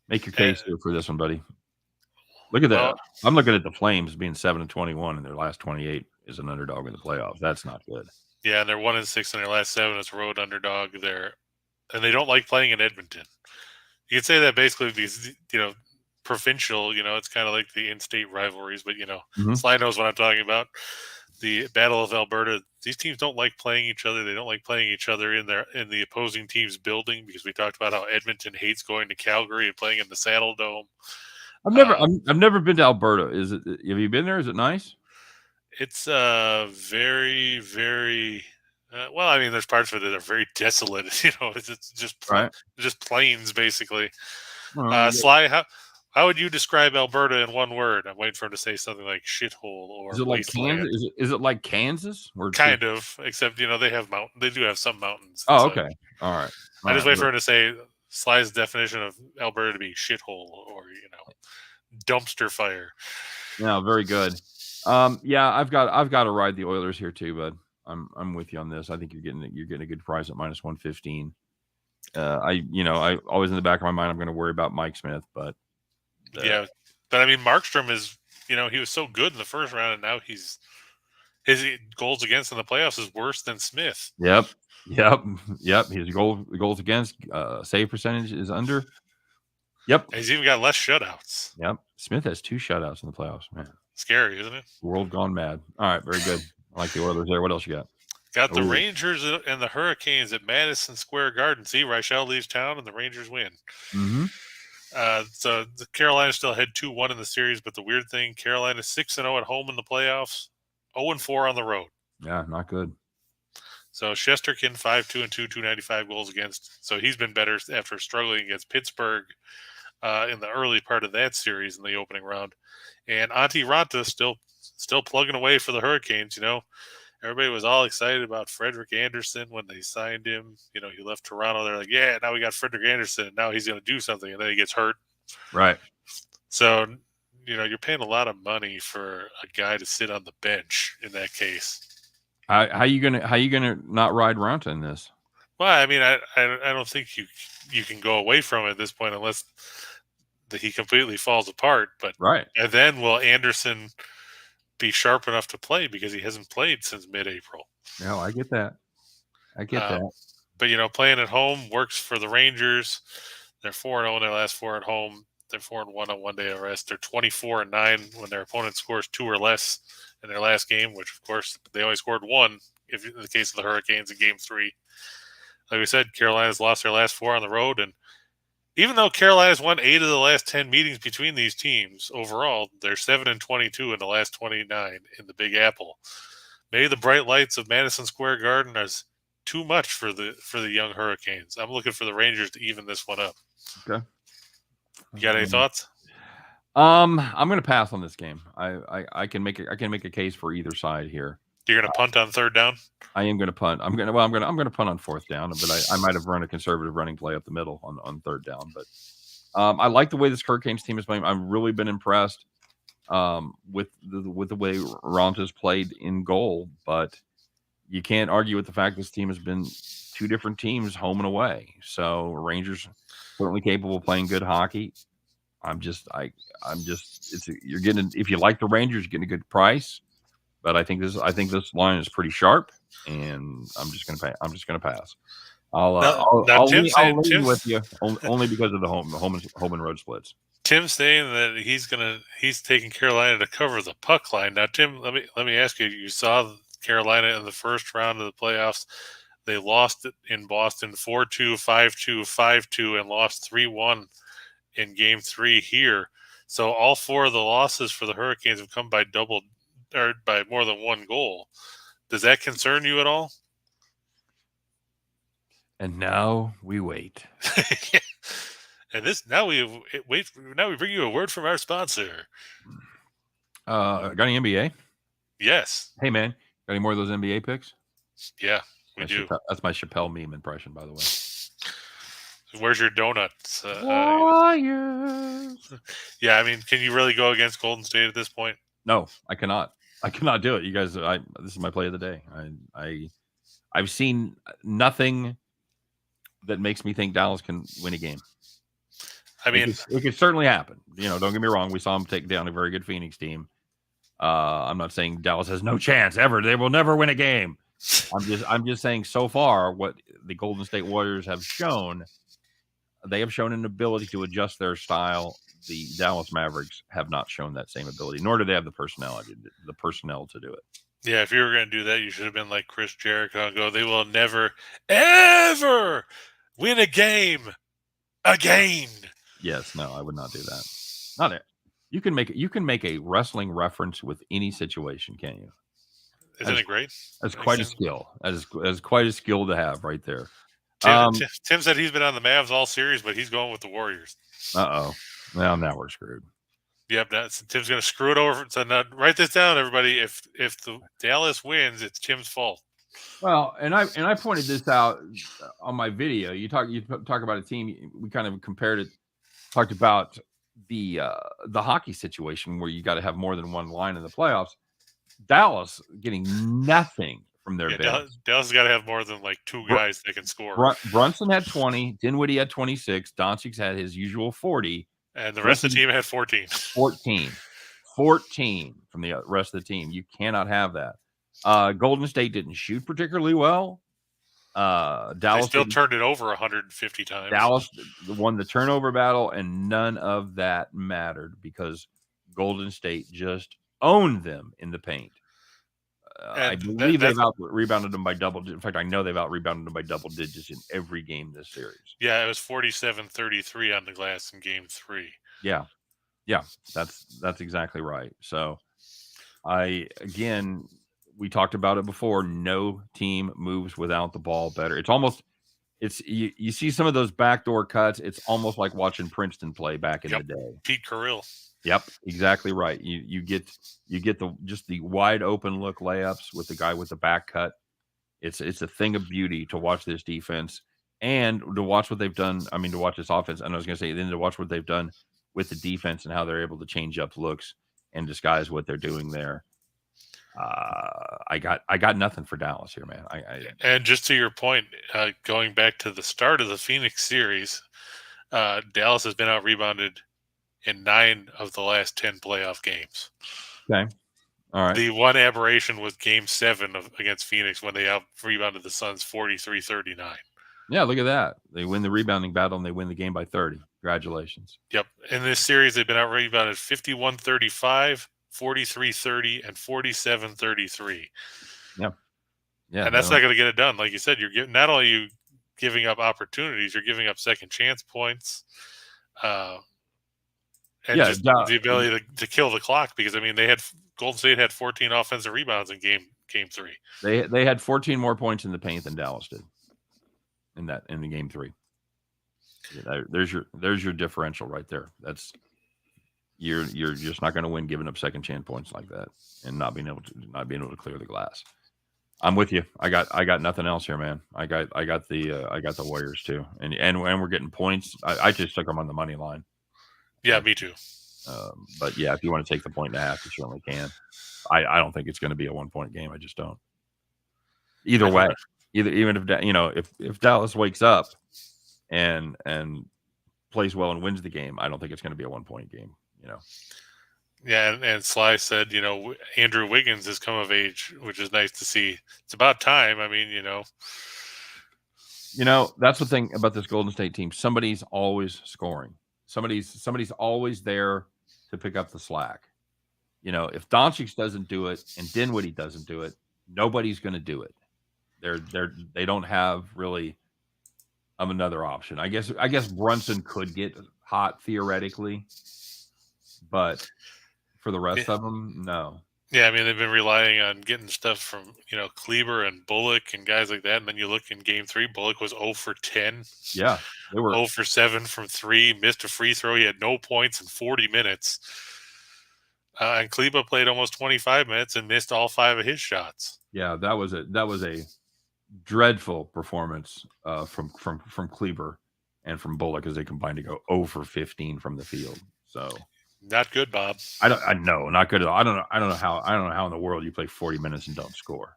Make your case here for this one, buddy. Look at that. I'm looking at the Flames being 7-21 in their last 28 as an underdog in the playoffs. That's not good. Yeah, and they're 1-6 in their last 7 as a road underdog there, and they don't like playing in Edmonton. You could say that basically because provincial. It's kind of like the in-state rivalries, but Sly knows what I'm talking about. The Battle of Alberta. These teams don't like playing each other. They don't like playing each other in the opposing team's building, because we talked about how Edmonton hates going to Calgary and playing in the Saddle Dome. I've never been to Alberta. Have you been there? Is it nice? It's very, very well. I mean, there's parts of it that are very desolate. It's just plains basically. Sly, how would you describe Alberta in one word? I'm waiting for him to say something like shithole or is it like Kansas? Is it like Kansas? Kind of, except they have They do have some mountains. Oh, okay, all right. I just wait for him to say Sly's definition of Alberta to be shithole or dumpster fire. Yeah, very good. Yeah, I've got to ride the Oilers here too, but I'm with you on this. I think you're getting a good price at -115. I always in the back of my mind I'm going to worry about Mike Smith, but yeah, but I mean Markstrom is he was so good in the first round, and now his goals against in the playoffs is worse than Smith. Yep. His goals against save percentage is under. Yep. And he's even got less shutouts. Yep. Smith has 2 shutouts in the playoffs. Man, scary, isn't it? World gone mad. All right, very good. I like the Oilers there. What else you got? Got the Rangers and the Hurricanes at Madison Square Garden. See, Reichel leaves town and the Rangers win. Mm-hmm. So the Carolina still had 2-1 in the series, but the weird thing, Carolina 6-0 at home in the playoffs, 0-4 on the road. Yeah, not good. So Shesterkin 5-2-2, 295 goals against. So he's been better after struggling against Pittsburgh in the early part of that series in the opening round. And Antti Raanta still plugging away for the Hurricanes. Everybody was all excited about Frederik Andersen when they signed him. He left Toronto. They're like, yeah, now we got Frederik Andersen. Now he's going to do something. And then he gets hurt. Right. So, you're paying a lot of money for a guy to sit on the bench in that case. How you gonna not ride Raanta in this? Well, I mean, I don't think you can go away from it at this point unless he completely falls apart. But Right. and then will Anderson be sharp enough to play because he hasn't played since mid-April? No, I get that. But playing at home works for the Rangers. They're 4-0 in their last 4 at home. They're 4-1 on 1 day of rest. They're 24-9 when their opponent scores 2 or less in their last game, which of course they only scored 1 if in the case of the Hurricanes in Game 3. Like we said, Carolina's lost their last 4 on the road, and even though Carolina's won 8 of the last 10 meetings between these teams, overall they're 7-22 in the last 29 in the Big Apple. Maybe the bright lights of Madison Square Garden is too much for the young Hurricanes. I'm looking for the Rangers to even this one up. Okay. You got any thoughts? I'm going to pass on this game. I can make a case for either side here. You're going to punt on 3rd down? I am going to punt. I'm going to punt on 4th down, but I might have run a conservative running play up the middle on 3rd down. But I like the way this Hurricanes team is playing. I've really been impressed with the way Raanta's played in goal, but you can't argue with the fact this team has been 2 different teams home and away. So Rangers certainly capable of playing good hockey. You're getting, if you like the Rangers, you're getting a good price. But I think this line is pretty sharp, and I'm just going to pass. I'll lean with you only because of the home and road splits. Tim's saying that he's taking Carolina to cover the puck line. Now, Tim, let me ask you. You saw Carolina in the first round of the playoffs. They lost it in Boston 4-2, 5-2, 5-2, and lost 3-1 in Game 3 here. So all 4 of the losses for the Hurricanes have come by by more than 1 goal. Does that concern you at all? And now we wait. And now we bring you a word from our sponsor. Got any NBA? Yes. Hey man, got any more of those NBA picks? Yeah, we do. That's my Chappelle meme impression, by the way. Where's your donuts? Whiners. Yeah, I mean, can you really go against Golden State at this point? No, I cannot. I cannot do it. You guys, this is my play of the day. I've seen nothing that makes me think Dallas can win a game. I mean, it could certainly happen. Don't get me wrong. We saw them take down a very good Phoenix team. I'm not saying Dallas has no chance ever. They will never win a game. I'm just saying so far what the Golden State Warriors have shown, they have shown an ability to adjust their style. The Dallas Mavericks have not shown that same ability, nor do they have the personnel to do it. Yeah, if you were going to do that, you should have been like Chris Jericho and go, they will never, ever win a game again. Yes, no, I would not do that. Not it. You can make a wrestling reference with any situation, can't you? Isn't it great? That's quite a skill. That's quite a skill to have right there. Tim said he's been on the Mavs all series, but he's going with the Warriors. Uh-oh. Well, now we're screwed. Yep, Tim's going to screw it over. So now, write this down, everybody. If the Dallas wins, it's Tim's fault. Well, and I pointed this out on my video. You talk about a team. We kind of compared it. Talked about the hockey situation where you got to have more than one line in the playoffs. Dallas getting nothing from their bench. Dallas has got to have more than like 2 guys that can score. Brunson had 20. Dinwiddie had 26. Doncic had his usual 40. And the rest of the team had 14. 14 from the rest of the team. You cannot have that. Golden State didn't shoot particularly well. Dallas they still turned it over 150 times. Dallas won the turnover battle, and none of that mattered because Golden State just owned them in the paint. I believe they've out-rebounded them by double digits. In fact, I know they've out-rebounded them by double digits in every game this series. Yeah, it was 47-33 on the glass in Game 3. Yeah, that's exactly right. So, we talked about it before. No team moves without the ball better. You see some of those backdoor cuts. It's almost like watching Princeton play back in the day. Pete Carrill. Yep, exactly right. You get the wide open look layups with the guy with the back cut. It's a thing of beauty to watch this defense and to watch what they've done. I mean, to watch this offense. And I was going to say, then to watch what they've done with the defense and how they're able to change up looks and disguise what they're doing there. I got nothing for Dallas here, man. And just to your point, going back to the start of the Phoenix series, Dallas has been out rebounded in 9 of the last 10 playoff games. Okay. All right. The one aberration was Game 7 against Phoenix when they out rebounded the Suns 43-39. Yeah, look at that. They win the rebounding battle and they win the game by 30. Congratulations. Yep. In this series, they've been out rebounded 51-35, 43-30, and 47-33. Yeah. Yeah. And that's not going to get it done. Like you said, not only you giving up opportunities, you're giving up second chance points. And just the ability to kill the clock, because I mean Golden State had 14 offensive rebounds in game 3. They had 14 more points in the paint than Dallas did in the game 3. There's your differential right there. That's you're just not going to win giving up second chance points like that and not being able to clear the glass. I'm with you. I got nothing else here, man. I got the Warriors too, and we're getting points. I just took them on the money line. Yeah, me too. But yeah, if you want to take the 1.5, you certainly can. I don't think it's going to be a 1-point game. I just don't. Either way, even if Dallas wakes up and plays well and wins the game, I don't think it's going to be a 1-point game. Yeah, and Sly said, Andrew Wiggins has come of age, which is nice to see. It's about time. I mean, that's the thing about this Golden State team. Somebody's always scoring. Somebody's always there to pick up the slack. If Doncic doesn't do it and Dinwiddie doesn't do it, nobody's going to do it. They don't have really another option. I guess Brunson could get hot theoretically, but for the rest of them, no. Yeah, I mean, they've been relying on getting stuff from, Kleber and Bullock and guys like that. And then you look in game 3, Bullock was 0 for 10. Yeah. They were 0 for 7 from 3, missed a free throw. He had no points in 40 minutes. And Kleber played almost 25 minutes and missed all 5 of his shots. Yeah, that was a dreadful performance from Kleber and from Bullock as they combined to go 0 for 15 from the field. So not good, Bob. I know, not good at all. I don't know how in the world you play 40 minutes and don't score.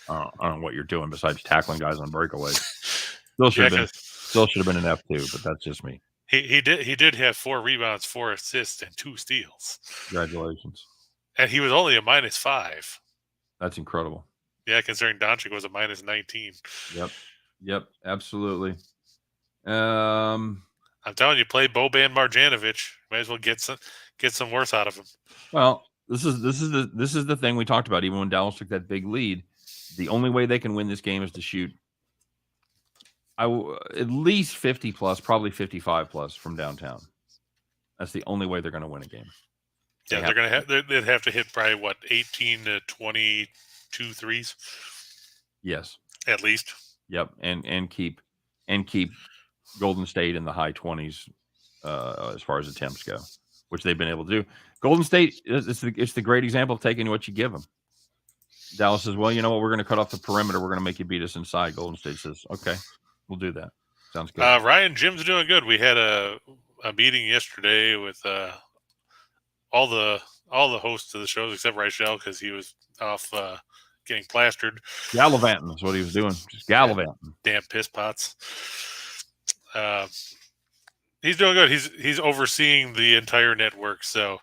I don't know what you're doing besides tackling guys on breakaways. Still should have been an F2, but that's just me. He did have 4 rebounds, 4 assists, and 2 steals. Congratulations. And he was only a -5. That's incredible. Yeah, considering Doncic was a -19. Yep, absolutely. I'm telling you, play Boban Marjanovic. Might as well get some worth out of him. Well, this is the thing we talked about. Even when Dallas took that big lead, the only way they can win this game is to shoot at least 50 plus, probably 55 plus from downtown. That's the only way they're going to win a game. Yeah, they'd have to hit probably 18 to 22 threes. Yes, at least. Yep, and keep Golden State in the high 20s as far as attempts go, which they've been able to do. Golden State, it's the great example of taking what you give them. Dallas says, well, you know what? We're going to cut off the perimeter. We're going to make you beat us inside. Golden State says, okay, we'll do that. Sounds good. Ryan, Jim's doing good. We had a meeting yesterday with all the hosts of the shows except Rachel because he was off getting plastered. Gallivanting is what he was doing. Just gallivanting. Damn piss pots. He's doing good. He's overseeing the entire network, so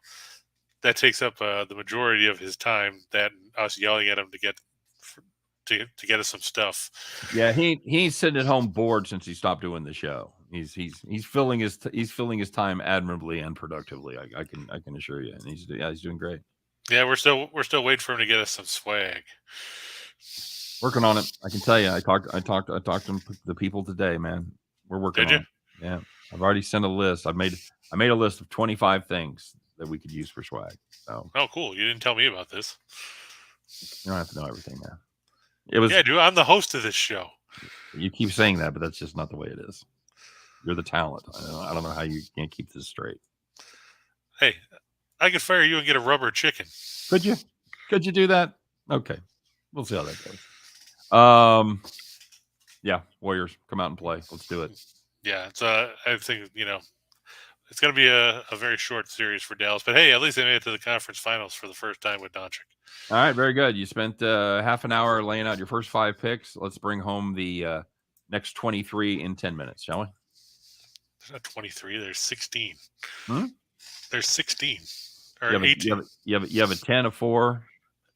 that takes up the majority of his time. That and us yelling at him to get us some stuff. Yeah, he's sitting at home bored since he stopped doing the show. He's filling his time admirably and productively. I can assure you, and he's doing great. Yeah, we're still waiting for him to get us some swag. Working on it. I can tell you. I talked to the people today, man. We're working on it. Yeah, I've already sent a list. I made a list of 25 things that we could use for swag. So. Oh, cool! You didn't tell me about this. You don't have to know everything, man. Yeah, dude. I'm the host of this show. You keep saying that, but that's just not the way it is. You're the talent. I don't know how you can't keep this straight. Hey, I could fire you and get a rubber chicken. Could you? Could you do that? Okay, we'll see how that goes. Yeah, Warriors, come out and play. Let's do it. Yeah, so I think it's going to be a very short series for Dallas. But hey, at least they made it to the conference finals for the first time with Doncic. All right, very good. You spent half an hour laying out your first 5 picks. Let's bring home the next 23 in 10 minutes, shall we? There's not 23. There's 16. Hmm? There's 16 or 18. You have a 10, a 4,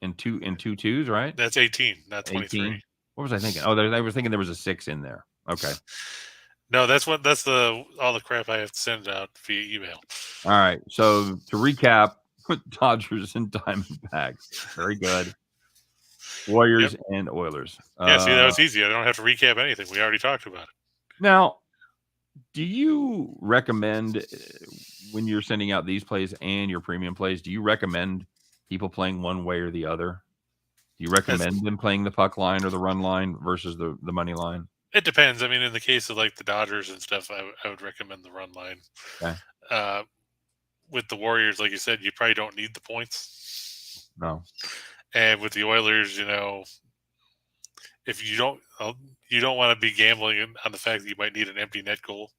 and two twos, right? That's 18, not 23. 18. What was I thinking? Oh, I was thinking there was a 6 in there. Okay. No, that's all the crap I have to send out via email. All right. So to recap, Dodgers and Diamondbacks. Very good. Warriors and Oilers. Yeah, see, that was easy. I don't have to recap anything. We already talked about it. Now, do you recommend when you're sending out these plays and your premium plays, do you recommend people playing one way or the other? Do you recommend them playing the puck line or the run line versus the money line? It depends. I mean, in the case of like the Dodgers and stuff, I would recommend the run line. Okay. With the Warriors, like you said, you probably don't need the points. No. And with the Oilers, if you don't want to be gambling on the fact that you might need an empty net goal.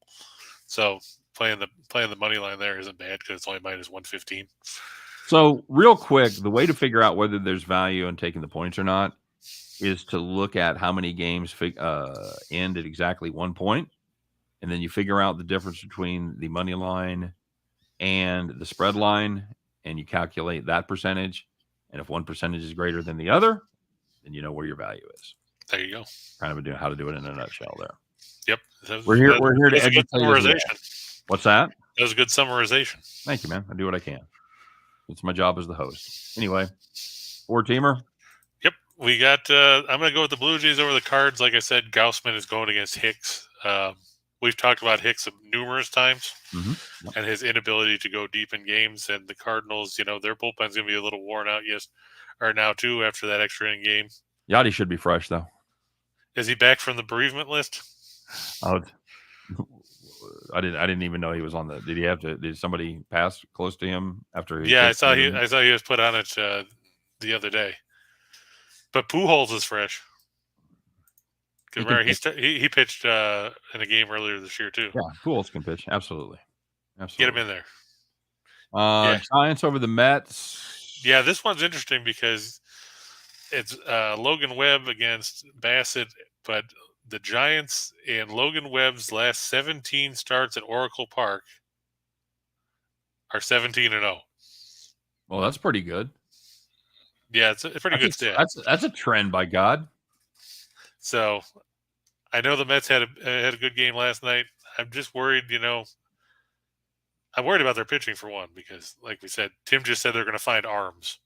So playing the money line there isn't bad because it's only minus 115. So real quick, the way to figure out whether there's value in taking the points or not is to look at how many games end at exactly 1 point, and then you figure out the difference between the money line and the spread line, and you calculate that percentage. And if one percentage is greater than the other, then you know where your value is. There you go. Kind of how to do it in a nutshell there. Yep. We're here to educate you. Summarization. What's that? That was a good summarization. Thank you, man. I do what I can. It's my job as the host. Anyway, 4-teamer. Yep. We got I'm going to go with the Blue Jays over the Cards. Like I said, Gaussman is going against Hicks. We've talked about Hicks numerous times and his inability to go deep in games. And the Cardinals, their bullpen's going to be a little worn out now too after that extra inning game. Yachty should be fresh, though. Is he back from the bereavement list? Oh, I didn't even know he was on the. Did somebody pass close to him after? I saw he was put on it the other day. But Pujols is fresh. Because he pitched in a game earlier this year too. Yeah, Pujols can pitch. Absolutely. Get him in there. Giants over the Mets. Yeah, this one's interesting because it's Logan Webb against Bassett, but the Giants and Logan Webb's last 17 starts at Oracle Park are 17-0. Well, that's pretty good. Yeah, it's a pretty good stat. That's a trend, by God. So, I know the Mets had a good game last night. I'm just worried, I'm worried about their pitching for one because, like we said, Tim just said they're going to find arms.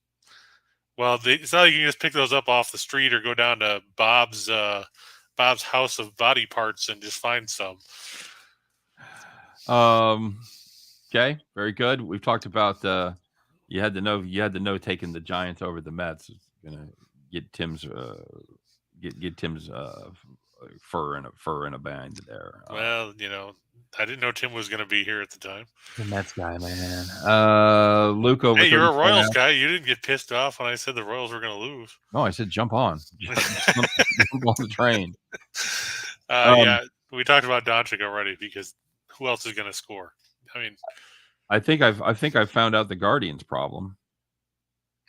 Well, it's not like you can just pick those up off the street or go down to Bob's house of body parts and just find some. Okay, very good. We've talked about you had to know taking the Giants over the Mets is gonna get Tim's fur in a band there. Well, I didn't know Tim was going to be here at the time. The Mets guy, man. Luke over. Hey, you're a Royals guy. You didn't get pissed off when I said the Royals were going to lose. No, I said jump on. Jump on the train. Yeah, we talked about Doncic already because who else is going to score? I mean, I think I've found out the Guardians' problem.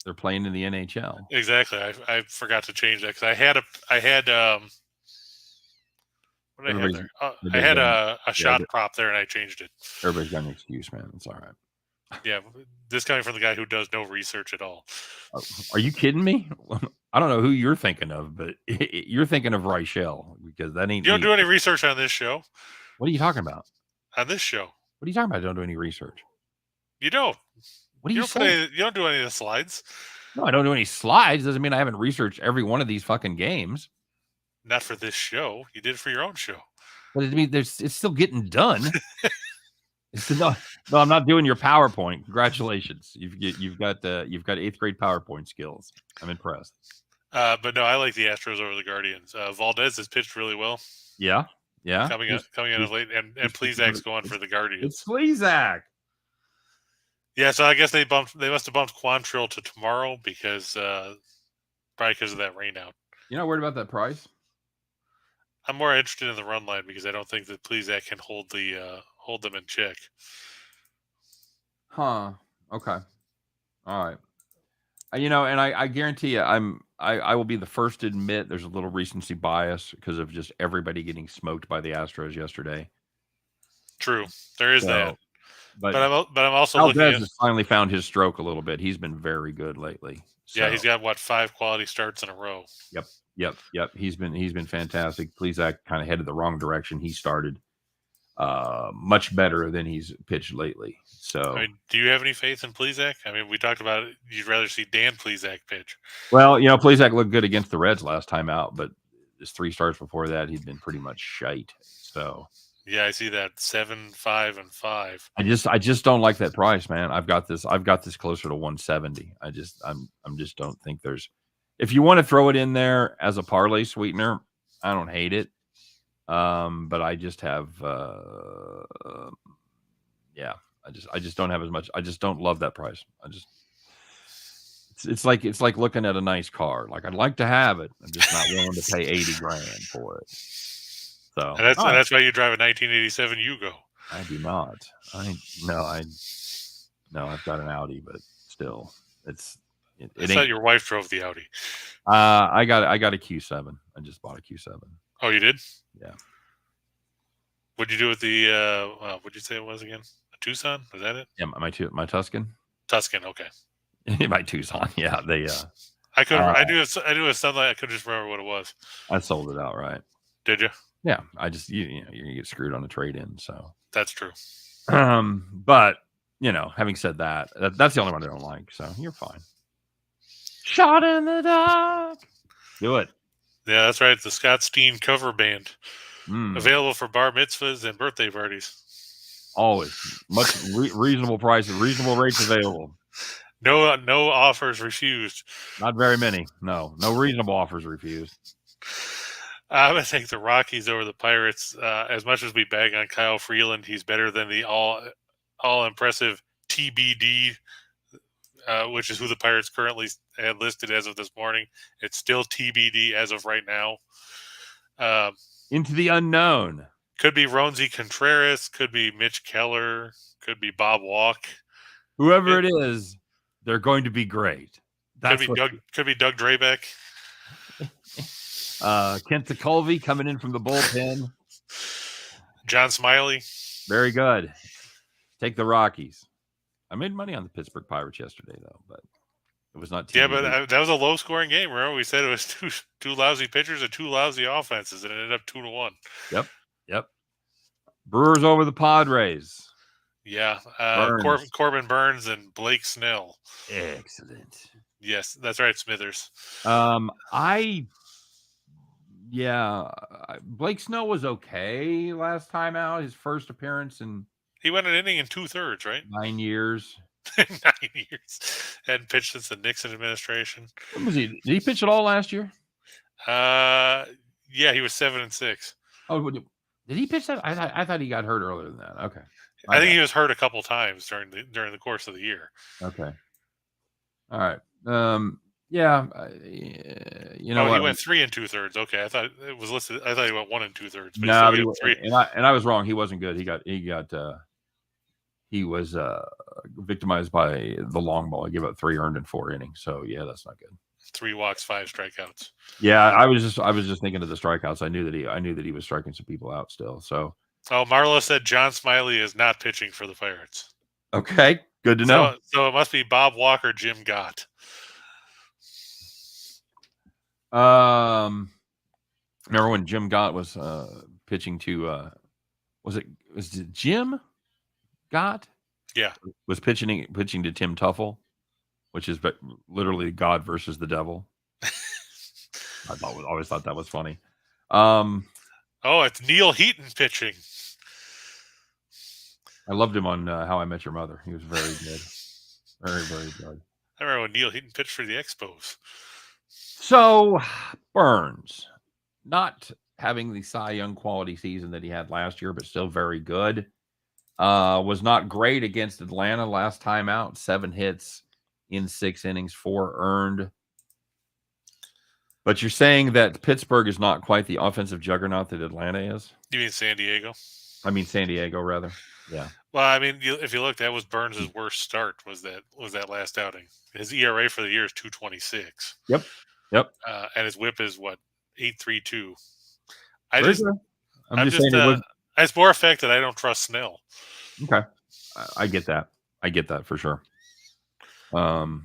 They're playing in the NHL. Exactly. I forgot to change that because I had what did I have there? I had a shot prop there and I changed it. Everybody's got an excuse, man. It's all right. Yeah, this coming from the guy who does no research at all. Are you kidding me? I don't know who you're thinking of, but you're thinking of Reichel because that ain't. You don't do any research on this show. What are you talking about? On this show. What are you talking about? I don't do any research. You don't. What do you say? You don't do any of the slides. No, I don't do any slides. Doesn't mean I haven't researched every one of these fucking games. Not for this show. You did it for your own show. But I mean, it's still getting done. No, I'm not doing your PowerPoint. Congratulations, you've got 8th grade PowerPoint skills. I'm impressed. But no, I like the Astros over the Guardians. Valdez has pitched really well. Yeah. Coming in of late, and Plezak's going for the Guardians. It's Plezak. Yeah, so I guess they must have bumped Quantrill to tomorrow because probably because of that rain out. You're not worried about that price? I'm more interested in the run line because I don't think that Plezak can hold them in check. Huh. Okay. All right. And I guarantee you, I will be the first to admit there's a little recency bias because of just everybody getting smoked by the Astros yesterday. True, there is that. So, but I'm also looking Valdez at. has finally found his stroke a little bit. He's been very good lately. Yeah, So, he's got 5 quality starts in a row. Yep. He's been fantastic. Plesac kind of headed the wrong direction. He started much better than he's pitched lately. So, I mean, do you have any faith in Plesac? I mean, we talked about it. You'd rather see Dan Plesac pitch. Well, Plesac looked good against the Reds last time out, but his 3 starts before that, he'd been pretty much shite. So, yeah, I see that 7, 5, and 5. I just don't like that price, man. I've got this closer to 170. I just don't think there's. If you want to throw it in there as a parlay sweetener, I don't hate it. But I just have, I just don't have as much. I just don't love that price. It's like looking at a nice car. Like I'd like to have it. I'm just not willing to pay $80,000 for it. So and that's why you drive a 1987 Yugo. I do not. I've got an Audi, but still, I thought your wife drove the Audi. I got a Q7. I just bought a Q7. Oh, you did? Yeah. What'd you do with the? What'd you say it was again? A Tucson? Was that it? Yeah, my Tuscan. Tuscan. Okay. My Tucson. Yeah, they. I could. I knew a sunlight. I couldn't just remember what it was. I sold it outright. Did you? Yeah. I just you're gonna get screwed on a trade-in. So that's true. But having said that, that's the only one I don't like. So you're fine. Shot in the dark. Do it. Yeah, that's right. The Scott Steehn cover band. Available for bar mitzvahs and birthday parties. Always. Much reasonable prices, reasonable rates available. No offers refused. Not very many. No reasonable offers refused. I'm going to take the Rockies over the Pirates. As much as we bag on Kyle Freeland, he's better than the all-impressive TBD, which is who the Pirates currently had listed as of this morning. It's still TBD as of right now. Into the unknown. Could be Ronzi Contreras. Could be Mitch Keller. Could be Bob Walk. Whoever it is, they're going to be great. Could be Doug Drabeck. Kent Tekulve coming in from the bullpen. John Smiley. Very good. Take the Rockies. I made money on the Pittsburgh Pirates yesterday, though, but it was not. Yeah, but that was a low-scoring game. Remember, we said it was two lousy pitchers and 2 lousy offenses, and it ended up 2-1. Yep. Brewers over the Padres. Yeah, Corbin Burns and Blake Snell. Excellent. Yes, that's right, Smithers. Blake Snell was okay last time out. His first appearance in. He went an inning in 2/3, right? 9 years. 9 years. Hadn't pitched since the Nixon administration. When was he? Did he pitch at all last year? Yeah, he was 7-6. Oh, did he pitch that? I thought he got hurt earlier than that. Okay. I think he was hurt a couple times during the course of the year. Okay. All right. Yeah. He went 3 2/3. Okay, I thought it was listed. I thought he went 1 2/3. No, he 3. And I was wrong. He wasn't good. He was victimized by the long ball. He gave up 3 earned in 4 innings. So yeah, that's not good. 3 walks, 5 strikeouts. Yeah, I was just thinking of the strikeouts. I knew that he was striking some people out still. So. Oh, Marlo said John Smiley is not pitching for the Pirates. Okay, good to know. So it must be Bob Walker, Jim Gott. Remember when Jim Gott was pitching to was it Jim Gott? Yeah, was pitching to Tim Tuffle, which is literally God versus the devil. I always thought that was funny. It's Neil Heaton pitching. I loved him on How I Met Your Mother. He was very good. Very, very good. I remember when Neil Heaton pitched for the Expos. So, Burns, not having the Cy Young quality season that he had last year, but still very good. Was not great against Atlanta last time out. 7 hits in 6 innings, 4 earned. But you're saying that Pittsburgh is not quite the offensive juggernaut that Atlanta is? You mean San Diego? I mean San Diego, rather. Yeah. Well, I mean, if you look, that was Burns' worst start. Was that last outing? His ERA for the year is 2.26. Yep. Yep. And his WHIP is what 8.32. Very good. I'm just saying it was It's more a fact that I don't trust Snell. okay. I get that. I get that for sure. All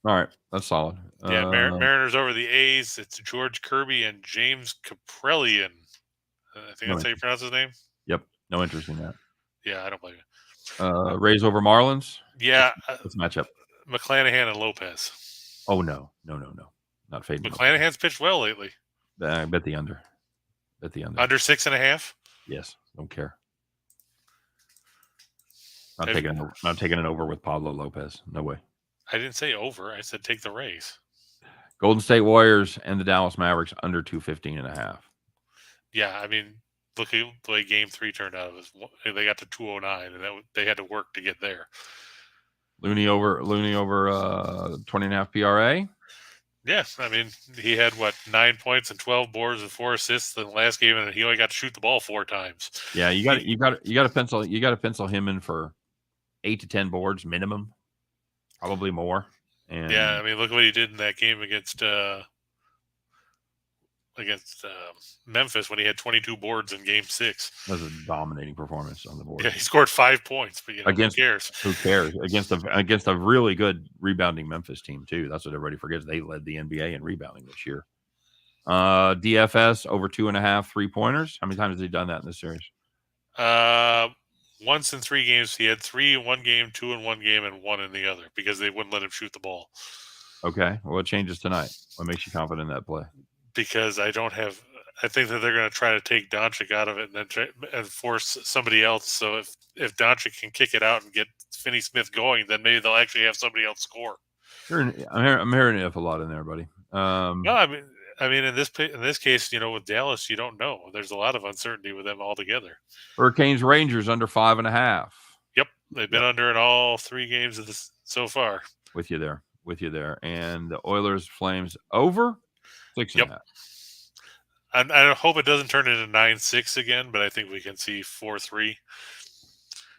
right, that's solid. Yeah, Mariners over the A's. It's George Kirby and James Kaprelian. I think that's how you pronounce his name. Yep. No interest in that. Yeah, I don't believe it. Rays over Marlins. Yeah. Let's match up. McClanahan and Lopez. Oh no. Not fading. McClanahan's pitched well lately. I bet the under. Under 6.5. Yes. Don't care. Not taking it over with Pablo Lopez. No way. I didn't say over. I said take the Rays. Golden State Warriors and the Dallas Mavericks under 215.5. Yeah, I mean, look at the way Game 3 turned out. They got to 209, and they had to work to get there. Looney over 20.5 PRA. Yes, I mean, he had 9 points and 12 boards and 4 assists in the last game, and he only got to shoot the ball 4 times. Yeah, you got to pencil him in for 8 to 10 boards minimum, probably more. And yeah, I mean, look what he did in that game against Memphis when he had 22 boards in Game 6. That was a dominating performance on the board. Yeah, he scored 5 points, but who cares? Who cares? Against a really good rebounding Memphis team too. That's what everybody forgets. They led the NBA in rebounding this year. DFS over 2.5 3-pointers. How many times has he done that in this series? Once in 3 games. He had 3 in one game, 2 in one game, and 1 in the other because they wouldn't let him shoot the ball. Okay. Well, what changes tonight? What makes you confident in that play? Because I think that they're going to try to take Doncic out of it and then force somebody else. So if Doncic can kick it out and get Finney-Smith going, then maybe they'll actually have somebody else score. I'm hearing if a lot in there, buddy. No, I mean, in this case, with Dallas, you don't know. There's a lot of uncertainty with them altogether. Hurricanes Rangers under 5.5. Yep, they've been under in all 3 games of this so far. With you there, and the Oilers Flames over 6.5. Yep. I hope it doesn't turn into 9-6 again, but I think we can see 4-3.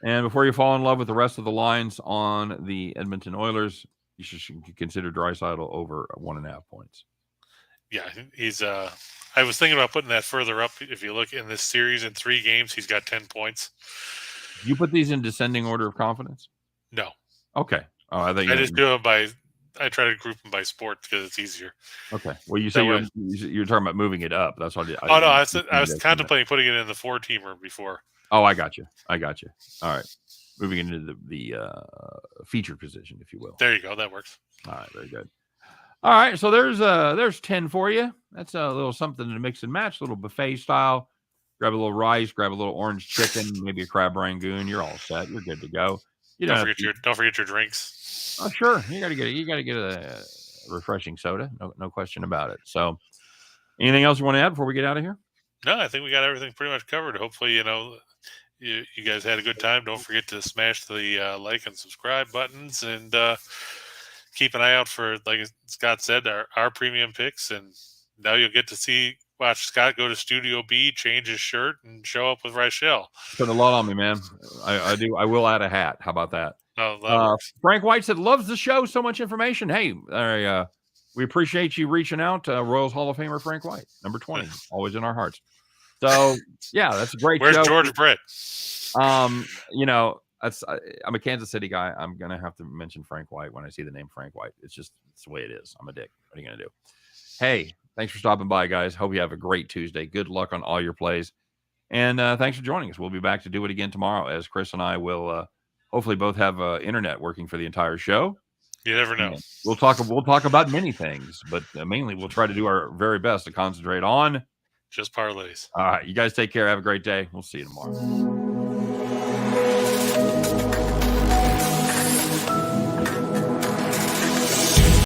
And before you fall in love with the rest of the lines on the Edmonton Oilers, you should consider Draisaitl over 1.5 points. Yeah, he's. I was thinking about putting that further up. If you look in this series in 3 games, he's got 10 points. You put these in descending order of confidence? No. Okay. Oh, I just do it by. I try to group them by sport because it's easier. Okay. Well, you say you're talking about moving it up. That's what I was contemplating putting it in the 4-teamer before. Oh, I got you. All right. Moving into the featured position, if you will. There you go. That works. All right. Very good. All right. So there's 10 for you. That's a little something to mix and match, a little buffet style. Grab a little rice, grab a little orange chicken, maybe a crab rangoon. You're all set. You're good to go. Don't forget your drinks. Oh, sure. You got to get a refreshing soda. No question about it. So, anything else you want to add before we get out of here? No, I think we got everything pretty much covered. Hopefully, you guys had a good time. Don't forget to smash the like and subscribe buttons, and keep an eye out for, like Scott said, our premium picks. And now you'll get to watch Scott go to Studio B, change his shirt, and show up with Reichel. Putting a lot on me, man. I do. I will add a hat. How about that? Oh, Frank White said, loves the show. So much information. Hey, we appreciate you reaching out. Royals Hall of Famer Frank White, number 20, always in our hearts. So, yeah, that's a great show. Where's George Brett? I'm a Kansas City guy. I'm going to have to mention Frank White when I see the name Frank White. It's the way it is. I'm a dick. What are you going to do? Hey, thanks for stopping by, guys. Hope you have a great Tuesday. Good luck on all your plays. And thanks for joining us. We'll be back to do it again tomorrow, as Chris and I will hopefully both have internet working for the entire show. You never know. And we'll talk about many things, but mainly we'll try to do our very best to concentrate on Just Parlays. All right. You guys take care. Have a great day. We'll see you tomorrow.